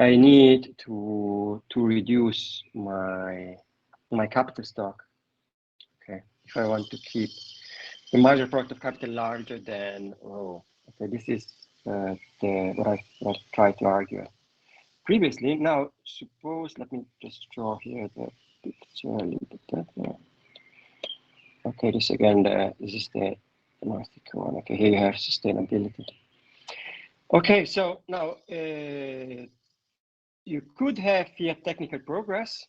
I need to reduce my capital stock. Okay, if I want to keep the marginal product of capital larger than rho. Okay, this is what I tried to argue previously. Now, suppose, let me just draw here the picture a little bit better. Okay, this again, this is the domestic one. Okay, here you have sustainability. Okay, so now you could have here technical progress.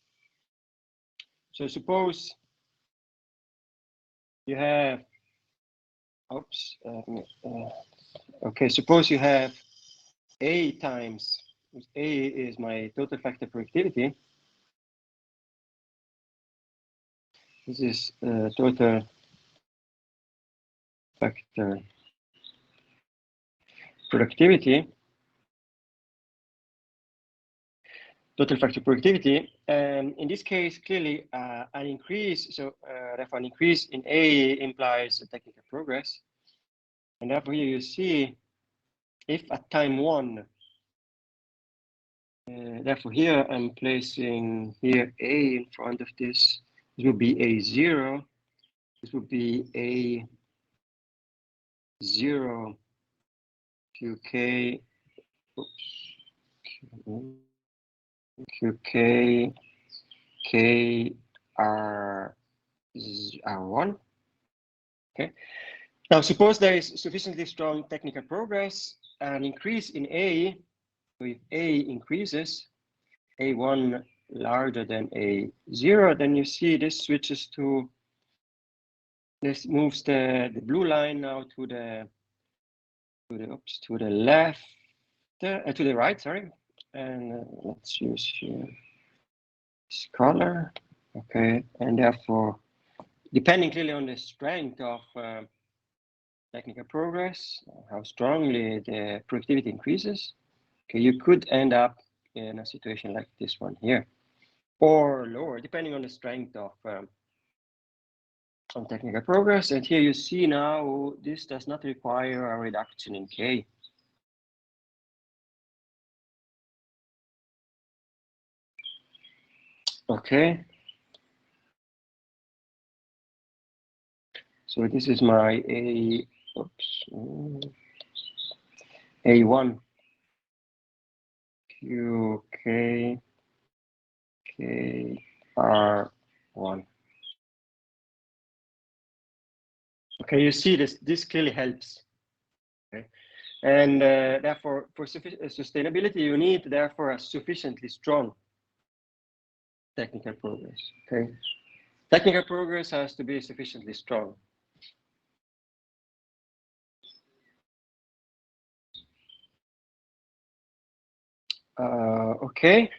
So suppose you have, oops, okay, suppose you have A times, A is my total factor productivity. This is total factor productivity. Total factor productivity. In this case, clearly an increase, so therefore an increase in A implies a technical progress. And therefore here you see, if at time 1, therefore here I'm placing here A in front of this, this would be A0, this would be A0 QK, oops, QK, R1. Okay. Now suppose there is sufficiently strong technical progress, an increase in A. So if A increases, A1 larger than A0, then you see this switches to, this moves the blue line now to the left, to the right, sorry. And let's use here this color. Okay, and therefore, depending clearly on the strength of technical progress, how strongly the productivity increases, okay, you could end up in a situation like this one here, or lower, depending on the strength of on technical progress. And here you see now this does not require a reduction in K. Okay. So this is my A1 Q K K R1. Okay, you see this clearly helps. Okay, and therefore for sustainability you need therefore a sufficiently strong technical progress. Okay, technical progress has to be sufficiently strong. Okay.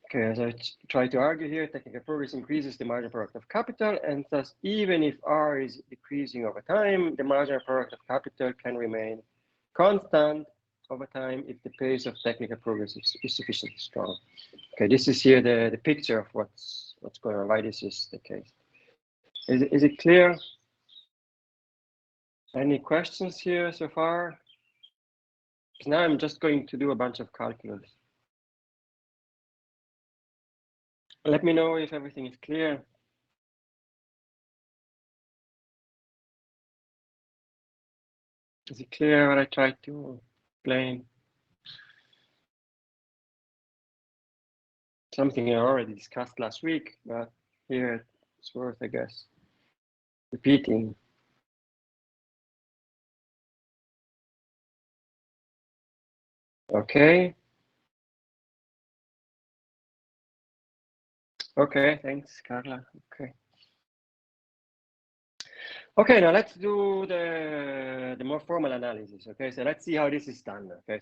Okay, as I try to argue here, technical progress increases the marginal product of capital, and thus even if R is decreasing over time, the marginal product of capital can remain constant over time if the pace of technical progress is sufficiently strong. Okay, this is here the picture of what's going on, why this is the case. Is it clear? Any questions here so far? Because now I'm just going to do a bunch of calculus. Let me know if everything is clear. Is it clear what I tried to explain? Something I already discussed last week, but here it's worth, I guess, repeating. Okay. Okay, thanks, Carla. Okay. Okay, now let's do the more formal analysis. Okay, so let's see how this is done. Okay,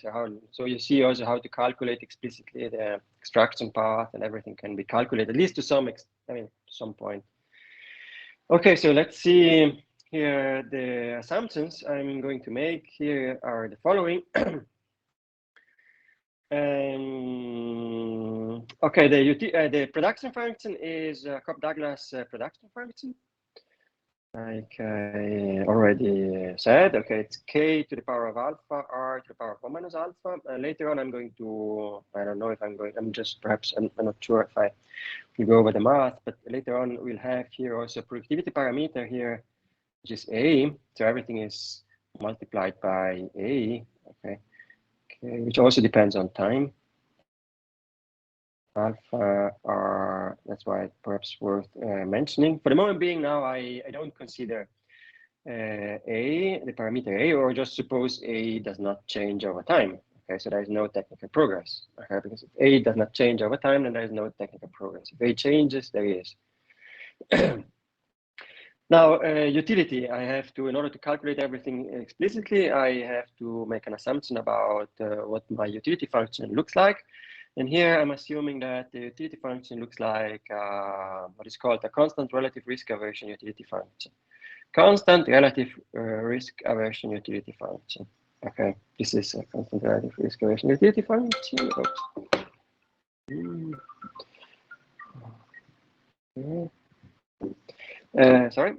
so you see also how to calculate explicitly the extraction path, and everything can be calculated at least to some some point. Okay, so let's see here. The assumptions I'm going to make here are the following. Okay, the production function is Cobb-Douglas production function. Like I already said, okay, it's K to the power of alpha, R to the power of 1 minus alpha. Later on, I'm going to, I don't know if I'm going, I'm not sure if I will go over the math, but later on we'll have here also productivity parameter here, which is A. So everything is multiplied by A, okay, which also depends on time. Alpha R, that's why it's perhaps worth mentioning. For the moment being now, I don't consider A, the parameter A, or just suppose A does not change over time. Okay, so there is no technical progress. Okay, because if A does not change over time, then there is no technical progress. If A changes, there is. Now, utility, I have to, in order to calculate everything explicitly, I have to make an assumption about what my utility function looks like. And here I'm assuming that the utility function looks like what is called a constant relative risk aversion utility function. Constant relative risk aversion utility function. Okay, this is a constant relative risk aversion utility function. Okay. Sorry,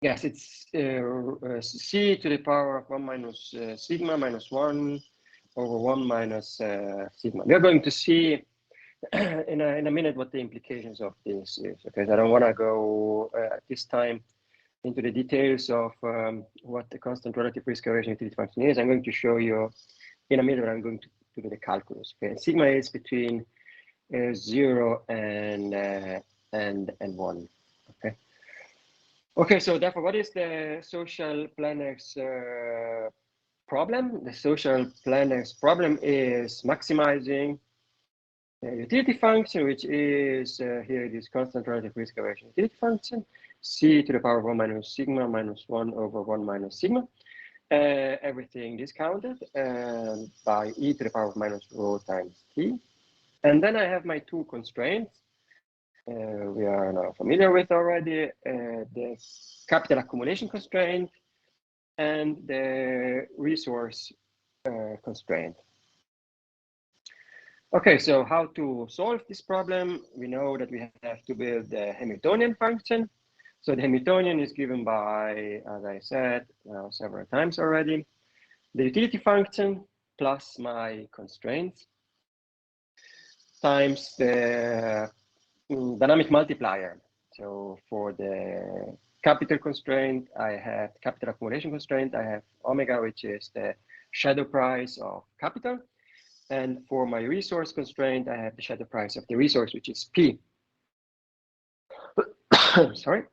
yes, it's C to the power of 1 minus sigma minus 1 over 1 minus sigma. We are going to see in a minute what the implications of this is. Okay, so I don't want to go at this time into the details of what the constant relative risk aversion utility function is. I'm going to show you in a minute. I'm going to do the calculus. Okay, sigma is between 0 and 1. Okay. Okay. So therefore, what is the social planner's problem? The social planner's problem is maximizing the utility function, which is here this constant relative risk aversion utility function, c to the power of 1 minus sigma minus 1 over 1 minus sigma. Everything discounted by e to the power of minus rho times t. And then I have my two constraints. We are now familiar with already, the capital accumulation constraint and the resource constraint. Okay, so how to solve this problem? We know that we have to build the Hamiltonian function. So the Hamiltonian is given by, as I said several times already, the utility function plus my constraints times the dynamic multiplier. So for the capital constraint, I have capital accumulation constraint. I have omega, which is the shadow price of capital. And for my resource constraint, I have the shadow price of the resource, which is P. Sorry.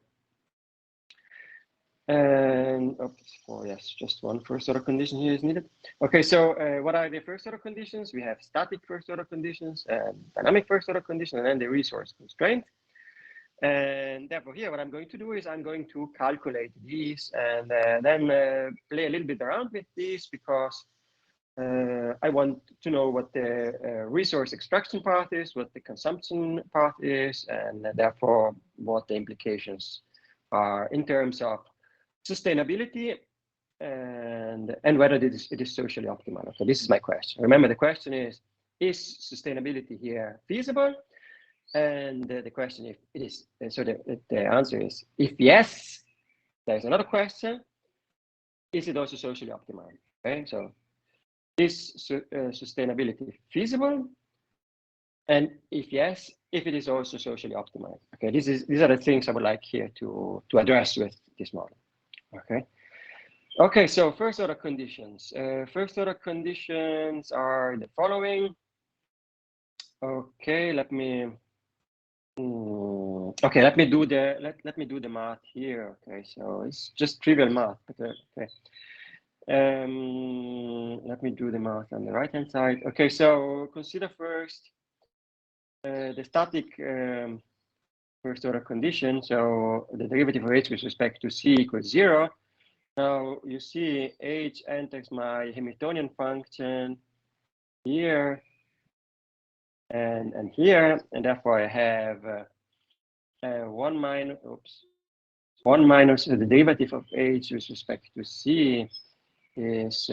And yes, just one first order condition here is needed. Okay, so what are the first order conditions? We have static first order conditions and dynamic first order condition, and then the resource constraint. And therefore here, what I'm going to do is I'm going to calculate these and then play a little bit around with these, because I want to know what the resource extraction part is, what the consumption part is, and therefore what the implications are in terms of sustainability and whether it is socially optimal. Okay, this is my question. Remember, the question is sustainability here feasible? And the question if it is, so the answer is, if yes, there's another question, is it also socially optimal? Okay, so is sustainability feasible? And if yes, if it is also socially optimal. Okay, these are the things I would like here to address with this model. Okay. Okay, so first order conditions. First order conditions are the following. Okay, let me do the math here. Okay, so it's just trivial math. Okay. Let me do the math on the right hand side. Okay, so consider first the static first order condition. So the derivative of h with respect to c equals 0. Now you see h enters my Hamiltonian function here and here, and therefore I have 1 minus the derivative of h with respect to c is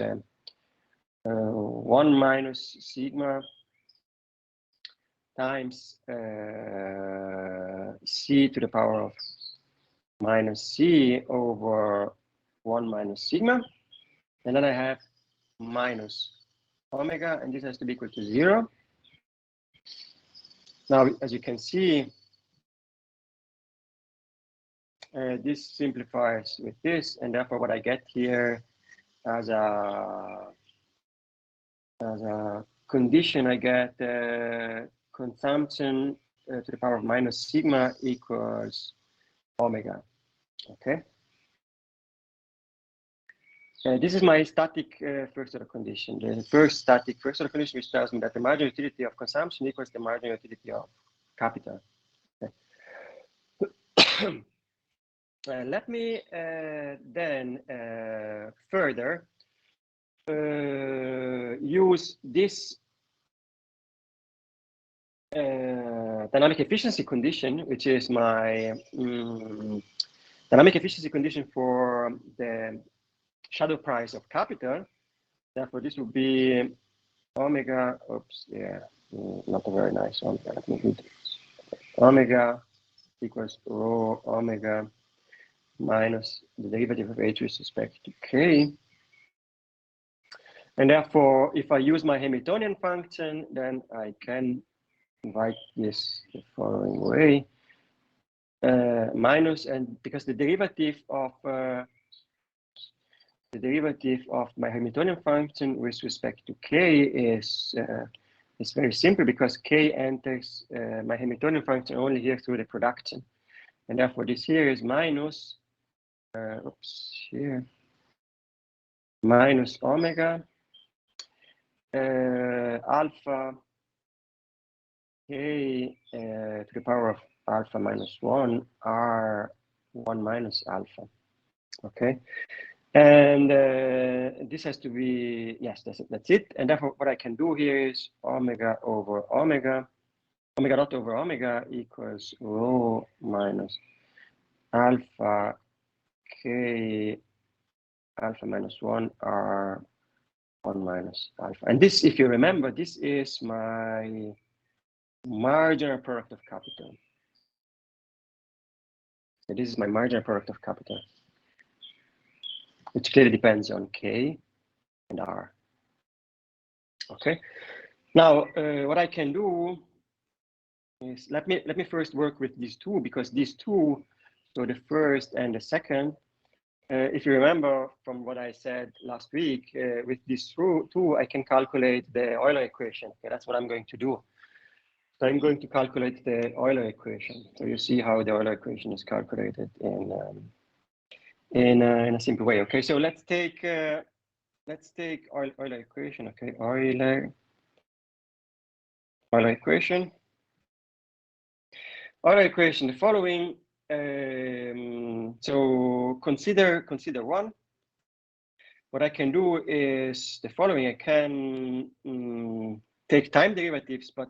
1 minus sigma times c to the power of minus c over 1 minus sigma, and then I have minus omega, and this has to be equal to 0. Now, as you can see, this simplifies with this, and therefore what I get here as a condition, I get consumption to the power of minus sigma equals omega. Okay. This is my static first order condition. The first static first order condition, which tells me that the marginal utility of consumption equals the marginal utility of capital. Okay. Let me then further use this dynamic efficiency condition, which is my dynamic efficiency condition for the shadow price of capital. Therefore, this would be omega. Oops, yeah, not a very nice omega. Let me do this. Omega equals rho omega minus the derivative of h with respect to k. And therefore, if I use my Hamiltonian function, then I can write this the following way. minus, and because the derivative of my Hamiltonian function with respect to k is very simple, because k enters my Hamiltonian function only here through the production, and therefore this here is minus minus omega alpha k to the power of alpha minus 1 r1 minus alpha. Okay, and this has to be, yes, that's it. And therefore what I can do here is omega over omega, omega dot over omega equals rho minus alpha k alpha minus 1 r 1 minus alpha. And this, if you remember, this is my marginal product of capital. So this is my marginal product of capital, which clearly depends on k and r. Okay. Now, what I can do is let me first work with these two, because these two, so the first and the second, if you remember from what I said last week, with these two, I can calculate the Euler equation. Okay, that's what I'm going to do. So I'm going to calculate the Euler equation. So you see how the Euler equation is calculated in a simple way. Okay, so let's take Euler equation. Okay, Euler equation. Euler equation, the following. So consider one. What I can do is the following. I can take time derivatives, but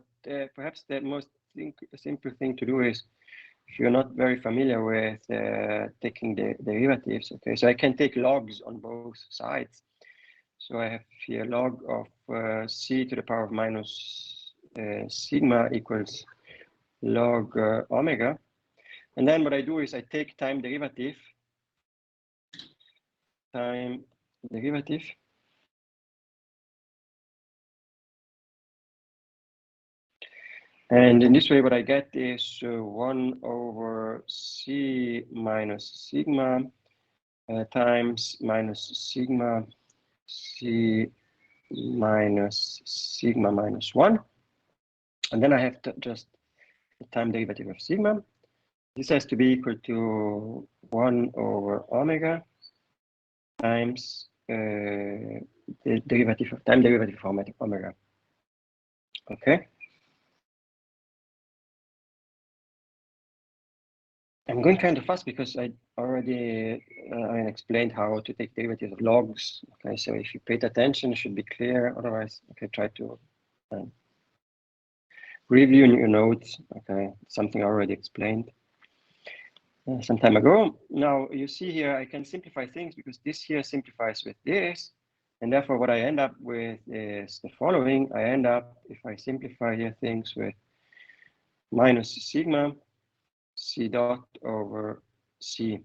perhaps the most simple thing to do is, if you're not very familiar with taking the derivatives, okay, so I can take logs on both sides. So I have here log of c to the power of minus sigma equals log omega. And then what I do is I take time derivative. And in this way, what I get is 1 over c minus sigma times minus sigma c minus sigma minus 1. And then I have to just the time derivative of sigma. This has to be equal to 1 over omega times the derivative of time derivative of omega. Okay. I'm going kind of fast because I already explained how to take derivatives of logs. Okay, so if you paid attention, it should be clear. Otherwise, okay, try to review in your notes. Okay, something I already explained some time ago. Now you see here, I can simplify things because this here simplifies with this. And therefore, what I end up with is the following. I end up, if I simplify here things, with minus sigma c dot over c,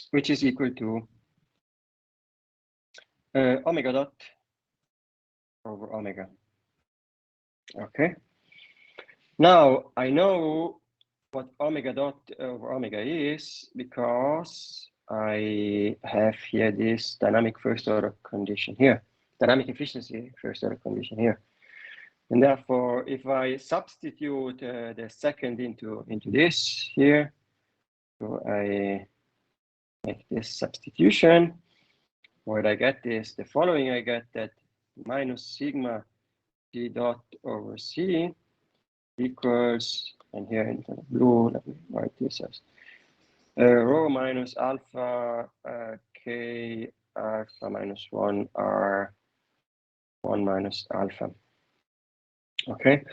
which is equal to omega dot over omega. Okay. Now I know what omega dot over omega is because I have here this dynamic first order condition here, dynamic efficiency first order condition here. And therefore, if I substitute the second into this here, so I make this substitution, what I get is the following. I get that minus sigma c dot over c equals, and here in the blue, let me write this as rho minus alpha k alpha minus 1 r 1 minus alpha. Okay.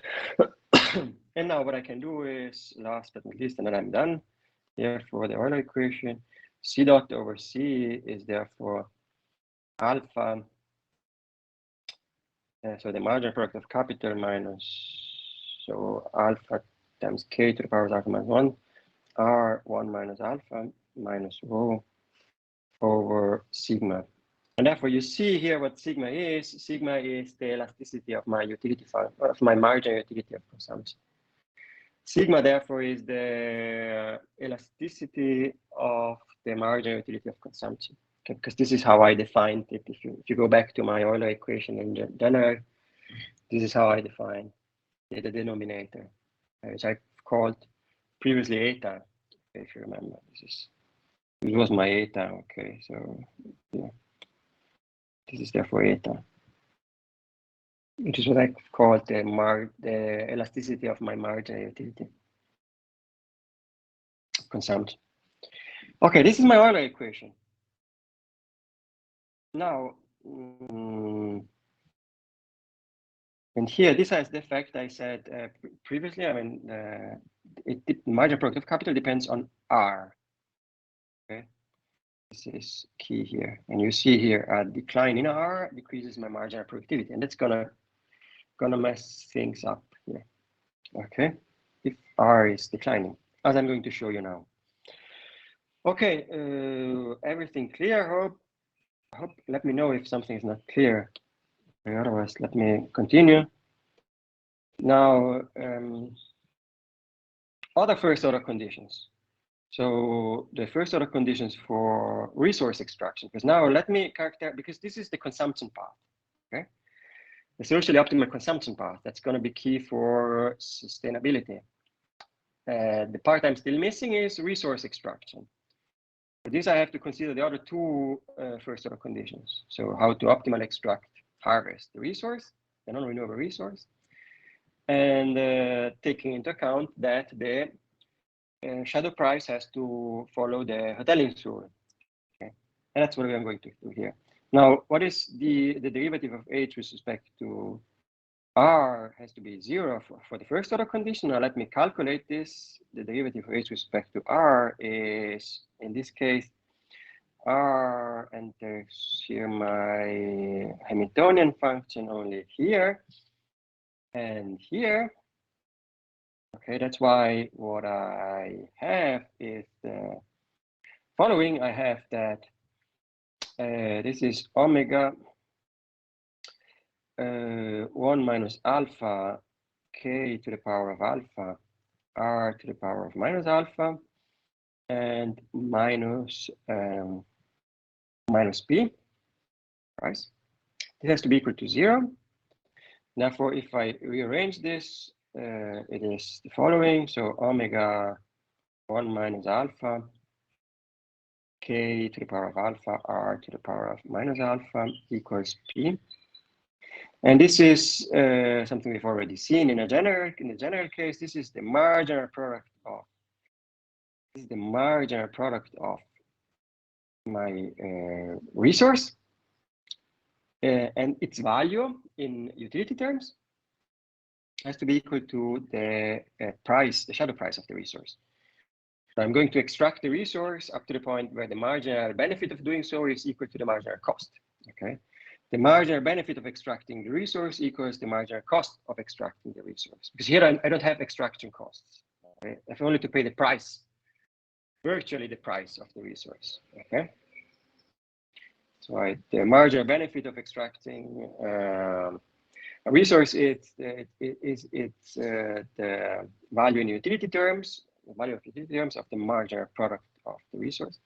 And now what I can do is, last but not least, and then I'm done. Therefore, the Euler equation, c dot over c is therefore alpha. So the marginal product of capital minus, so alpha times k to the power of alpha minus 1 r 1 minus alpha minus rho over sigma. And therefore, you see here what sigma is. Sigma is the elasticity of my utility function, of my marginal utility of consumption. Sigma, therefore, is the elasticity of the marginal utility of consumption. Okay, because this is how I defined it. If you go back to my Euler equation in general, this is how I define the denominator, which I called previously eta, if you remember. This was my eta. Okay, so yeah, this is therefore eta, which is what I called the elasticity of my marginal utility consumption. Okay, this is my Euler equation. Now, and here, this has the effect I said previously. I mean, the marginal product of capital depends on R. Okay, this is key here, and you see here a decline in R decreases my marginal productivity, and that's gonna mess things up here. Okay, if R is declining, as I'm going to show you now. Okay, everything clear? Hope. Let me know if something is not clear. Otherwise, let me continue. Now, other first order conditions. So the first order conditions for resource extraction, because now let me characterize, because this is the consumption path, okay? The socially optimal consumption path, that's going to be key for sustainability. The part I'm still missing is resource extraction. For this, I have to consider the other two first order conditions. So how to optimally extract, harvest the resource, the non-renewable resource, and taking into account that the shadow price has to follow the Hotelling's rule. Okay, and that's what I'm going to do here. Now, what is the derivative of H with respect to R has to be 0 for the first order condition. Now let me calculate this. The derivative of H with respect to R is, in this case, R enters here my Hamiltonian function only here and here. Okay, that's why what I have is the following. I have that this is omega 1 minus alpha k to the power of alpha r to the power of minus alpha and minus p, right? This has to be equal to 0. Therefore, if I rearrange this, it is the following. So omega 1 minus alpha k to the power of alpha r to the power of minus alpha equals p. And this is something we've already seen in the general case. This is the marginal product of my resource and its value in utility terms has to be equal to the price, the shadow price of the resource. So I'm going to extract the resource up to the point where the marginal benefit of doing so is equal to the marginal cost. Okay. The marginal benefit of extracting the resource equals the marginal cost of extracting the resource. Because here I don't have extraction costs. Okay? I have only to pay the price, virtually the price of the resource. Okay. So the marginal benefit of extracting a resource is the value in utility terms, the value of utility terms of the marginal product of the resource.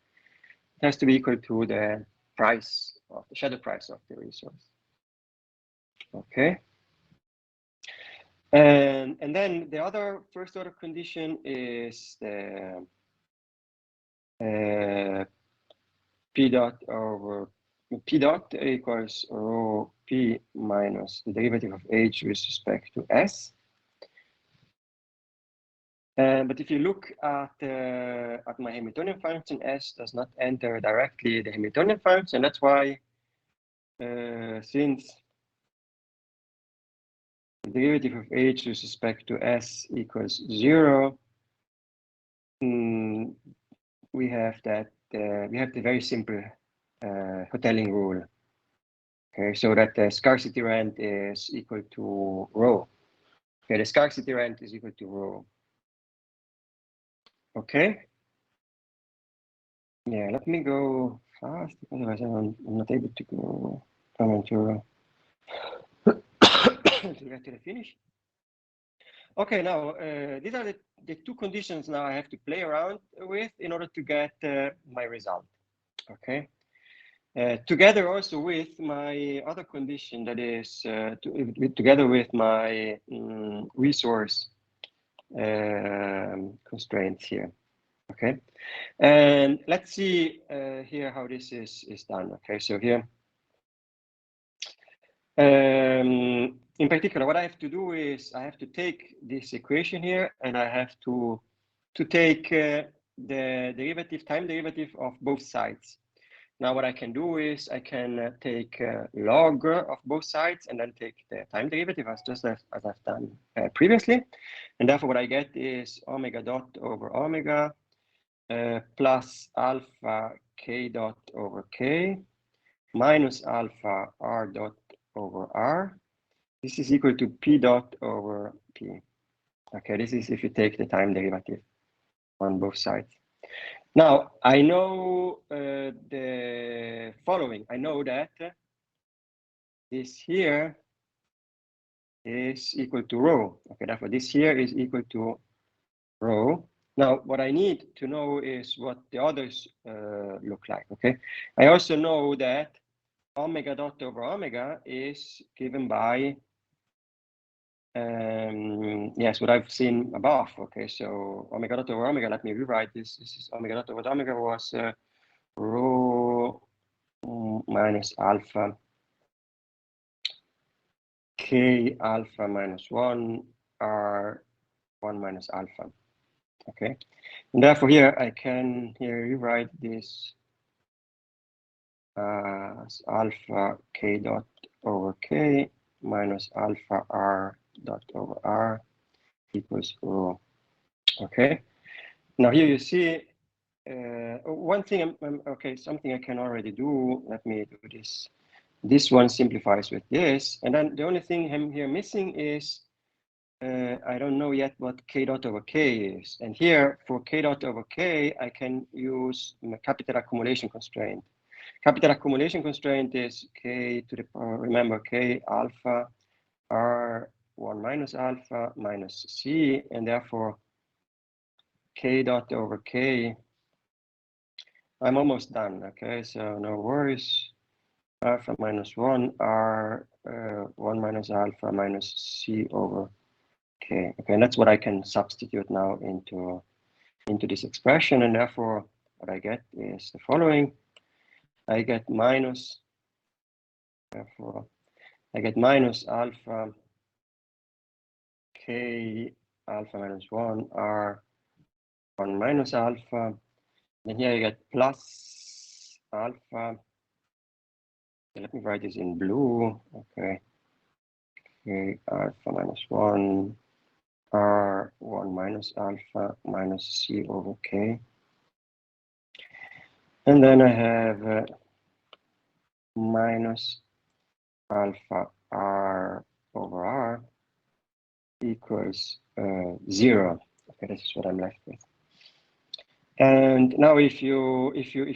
It has to be equal to the price of the shadow price of the resource. Okay. And then the other first order condition is the P dot equals rho P minus the derivative of H with respect to S. But if you look at my Hamiltonian function, S does not enter directly the Hamiltonian function. That's why since the derivative of H with respect to S equals 0, we have that we have the very simple Hotelling rule. Okay, so that the scarcity rent is equal to rho. Okay, the scarcity rent is equal to rho. Okay. Yeah, let me go fast because otherwise I'm not able to go to get to the finish. Okay, now these are the two conditions now I have to play around with in order to get my result. Okay, together also with my other condition, that is together with my resource constraints here. Okay, and let's see here how this is done. Okay, so here. In particular, what I have to do is I have to take this equation here and I have to take the derivative, time derivative of both sides. Now what I can do is I can take log of both sides and then take the time derivative as I've done previously. And therefore what I get is omega dot over omega plus alpha k dot over k minus alpha r dot over r. This is equal to p dot over p. Okay, this is if you take the time derivative on both sides. Now, I know the following. I know that this here is equal to rho. Okay, therefore this here is equal to rho. Now, what I need to know is what the others look like, okay? I also know that omega dot over omega is given by yes, what I've seen above. Okay, so omega dot over omega, let me rewrite this. This is omega dot over omega was rho minus alpha k alpha minus 1 r 1 minus alpha. Okay, and therefore here I can here rewrite this as alpha k dot over k minus alpha r dot over r equals rho. Okay, now here you see one thing. Okay, something I can already do. Let me do this. This one simplifies with this, and then the only thing I'm here missing is I don't know yet what k dot over k is. And here for k dot over k, I can use my capital accumulation constraint. Capital accumulation constraint is k to the power, remember, k alpha r 1 minus alpha minus c, and therefore k dot over k. I'm almost done. Okay, so no worries. Alpha minus 1 r 1 minus alpha minus c over k. Okay, and that's what I can substitute now into this expression, and therefore what I get is the following. I get minus, therefore I get minus alpha k alpha minus 1 r 1 minus alpha. Then here I get plus alpha. Let me write this in blue. Okay. K alpha minus 1 r 1 minus alpha minus c over k. And then I have minus alpha r over r equals 0. Okay, this is what I'm left with. And now if you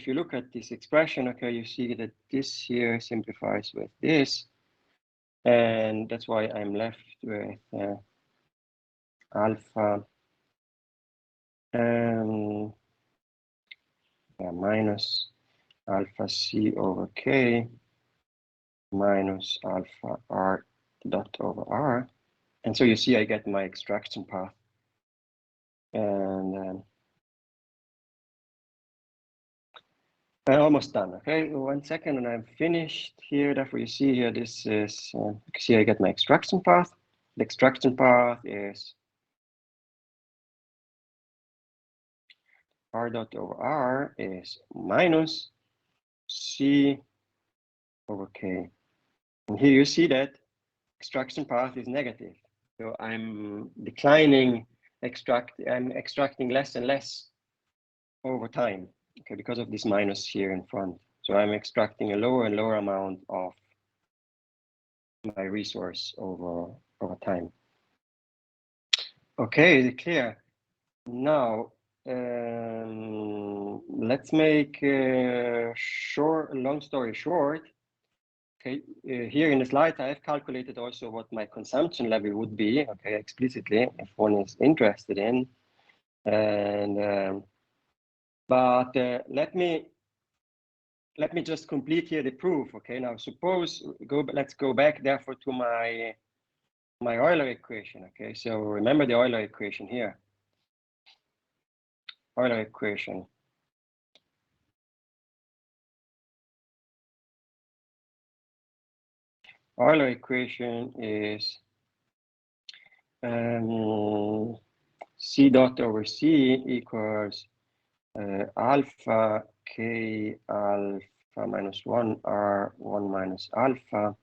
look at this expression, okay, you see that this here simplifies with this, and that's why I'm left with alpha minus alpha c over k minus alpha r dot over r. And so you see I get my extraction path. And I'm almost done. Okay, 1 second and I'm finished here. Therefore you see here, this is, you see I get my extraction path. The extraction path is r dot over r is minus c over k. And here you see that extraction path is negative. So I'm declining I'm extracting less and less over time, okay, because of this minus here in front. So I'm extracting a lower and lower amount of my resource over time. Okay, is it clear? Now, let's make long story short. Okay, here in the slides, I have calculated also what my consumption level would be, okay, explicitly, if one is interested in. And but let me just complete here the proof. Okay, now suppose let's go back therefore to my Euler equation. Okay, so remember the Euler equation here. Euler equation. Euler equation is C dot over C equals alpha K alpha minus 1 R1 minus alpha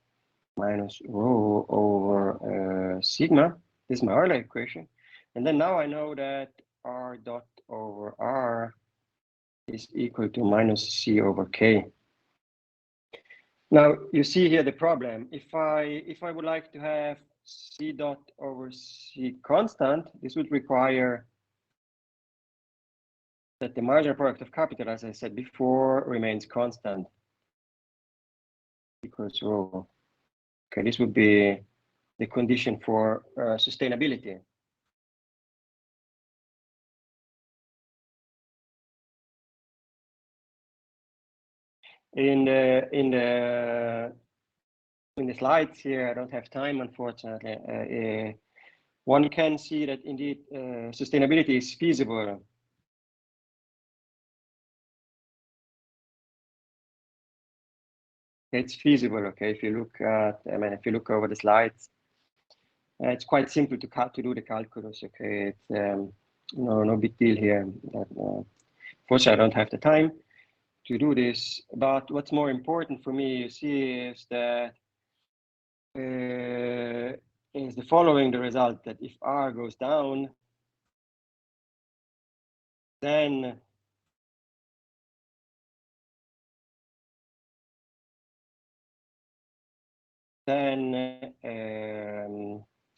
minus rho over sigma. This is my Euler equation. And then now I know that R dot over R is equal to minus C over K. Now you see here the problem. If I would like to have C dot over C constant, this would require that the marginal product of capital, as I said before, remains constant equals rho. Okay, this would be the condition for sustainability. In the slides here, I don't have time, unfortunately. One can see that indeed sustainability is feasible. It's feasible, okay. If you look at, if you look over the slides, it's quite simple to do the calculus, okay. It's no big deal here. Fortunately, I don't have the time to do this. But what's more important for me, you see, is that is the following: the result that if R goes down, then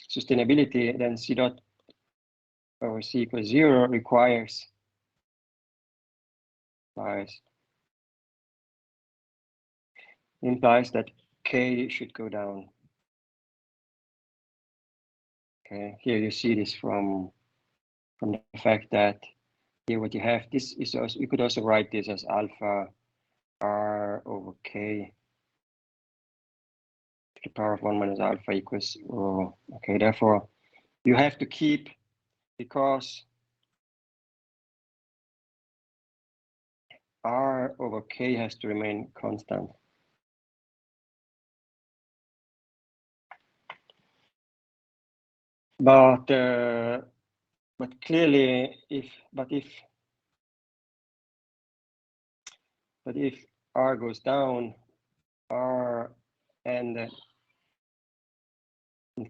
sustainability, then C dot over C equals 0 implies that K should go down. Okay, here you see this from the fact that here what you have, this is also, you could also write this as alpha R over K to the power of 1 minus alpha equals rho. Okay, therefore you have to keep, because R over K has to remain constant. But clearly, if R goes down, R and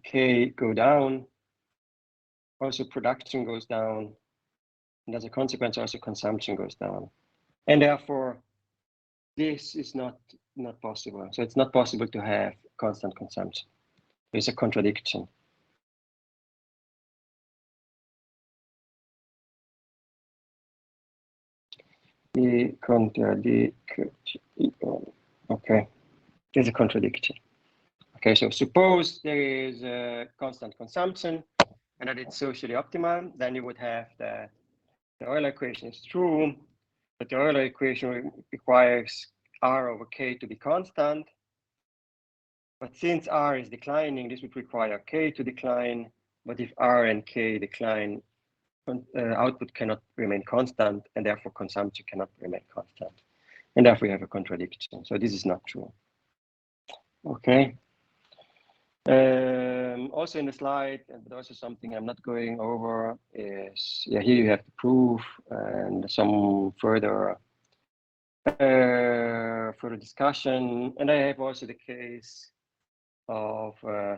K go down, also production goes down, and as a consequence, also consumption goes down, and therefore this is not possible. So it's not possible to have constant consumption. There's a contradiction. The contradiction. Okay, there's a contradiction. Okay, so suppose there is a constant consumption and that it's socially optimal, then you would have that the Euler equation is true, but the Euler equation requires R over K to be constant. But since R is declining, this would require K to decline. But if R and K decline, output cannot remain constant, and therefore consumption cannot remain constant. And therefore you have a contradiction. So this is not true. Okay. Also in the slide, but also something I'm not going over is, here you have the proof and some further discussion. And I have also the case of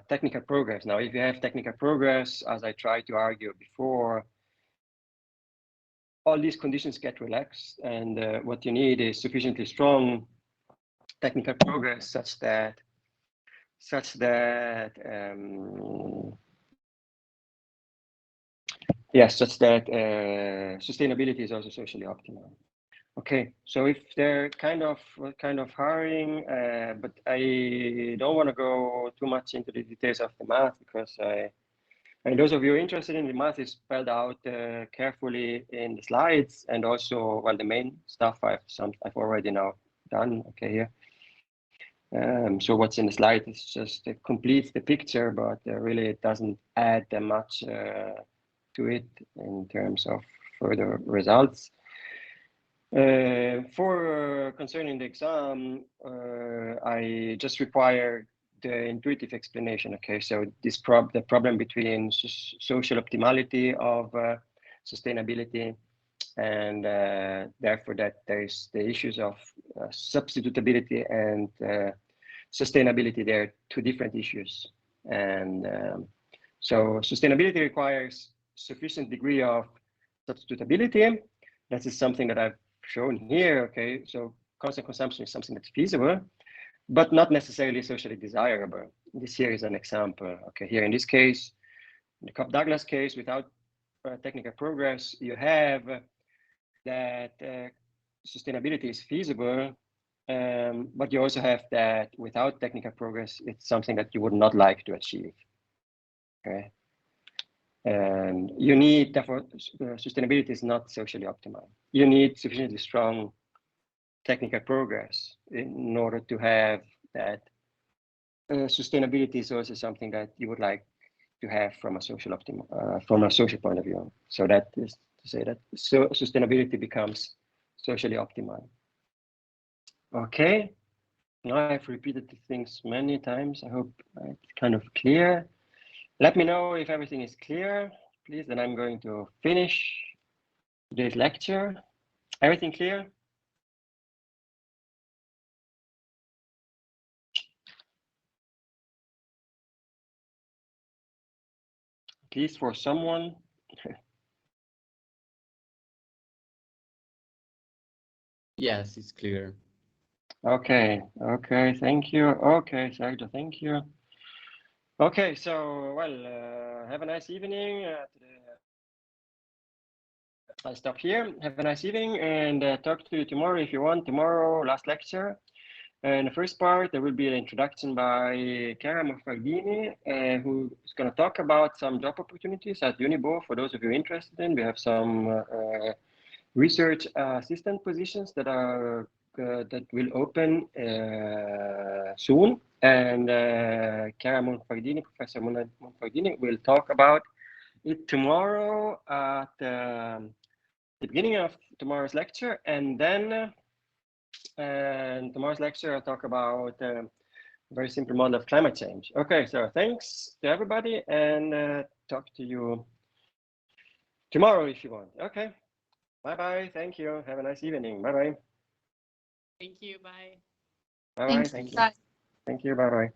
technical progress. Now, if you have technical progress, as I tried to argue before, all these conditions get relaxed, and what you need is sufficiently strong technical progress such that sustainability is also socially optimal. Okay, so if they're kind of hiring, but I don't want to go too much into the details of the math because and those of you interested in the math is spelled out carefully in the slides, and also, well, the main stuff I've already now done. Okay, here. So what's in the slide is just completes the picture, but really it doesn't add that much to it in terms of further results. For concerning the exam, I just require the intuitive explanation. Okay, so this the problem between social optimality of sustainability, and therefore that there's the issues of substitutability and sustainability. They're two different issues, and so sustainability requires sufficient degree of substitutability. That is something that I've shown here. Okay, so constant consumption is something that's feasible, but not necessarily socially desirable. This here is an example. Okay, here in this case, in the Cobb-Douglas case, without technical progress, you have that sustainability is feasible, but you also have that without technical progress, it's something that you would not like to achieve. Okay, and you need, therefore, sustainability is not socially optimal. You need sufficiently strong technical progress in order to have that. Sustainability is also something that you would like to have from a social from a social point of view. So that is to say that sustainability becomes socially optimal. Okay, now I've repeated the things many times. I hope it's kind of clear. Let me know if everything is clear, please. Then I'm going to finish today's lecture. Everything clear? At least for someone. Yes, it's clear. Okay, thank you. Okay, Sergio, thank you. Okay, so, well, have a nice evening. I'll stop here. Have a nice evening, and talk to you tomorrow if you want. Tomorrow, last lecture. In the first part, there will be an introduction by Chiara Monfaldini, who is going to talk about some job opportunities at Unibo. For those of you interested in, we have some research assistant positions that are that will open soon, and Chiara Monfaldini, Professor Monfaldini, will talk about it tomorrow at the beginning of tomorrow's lecture, and then tomorrow's lecture I'll talk about a very simple model of climate change. Okay, so thanks to everybody, and talk to you tomorrow if you want. Okay, bye-bye. Thank you. Have a nice evening. Bye-bye. Thank you. Bye. Bye-bye. Thank you. Bye. Thank you. Bye-bye.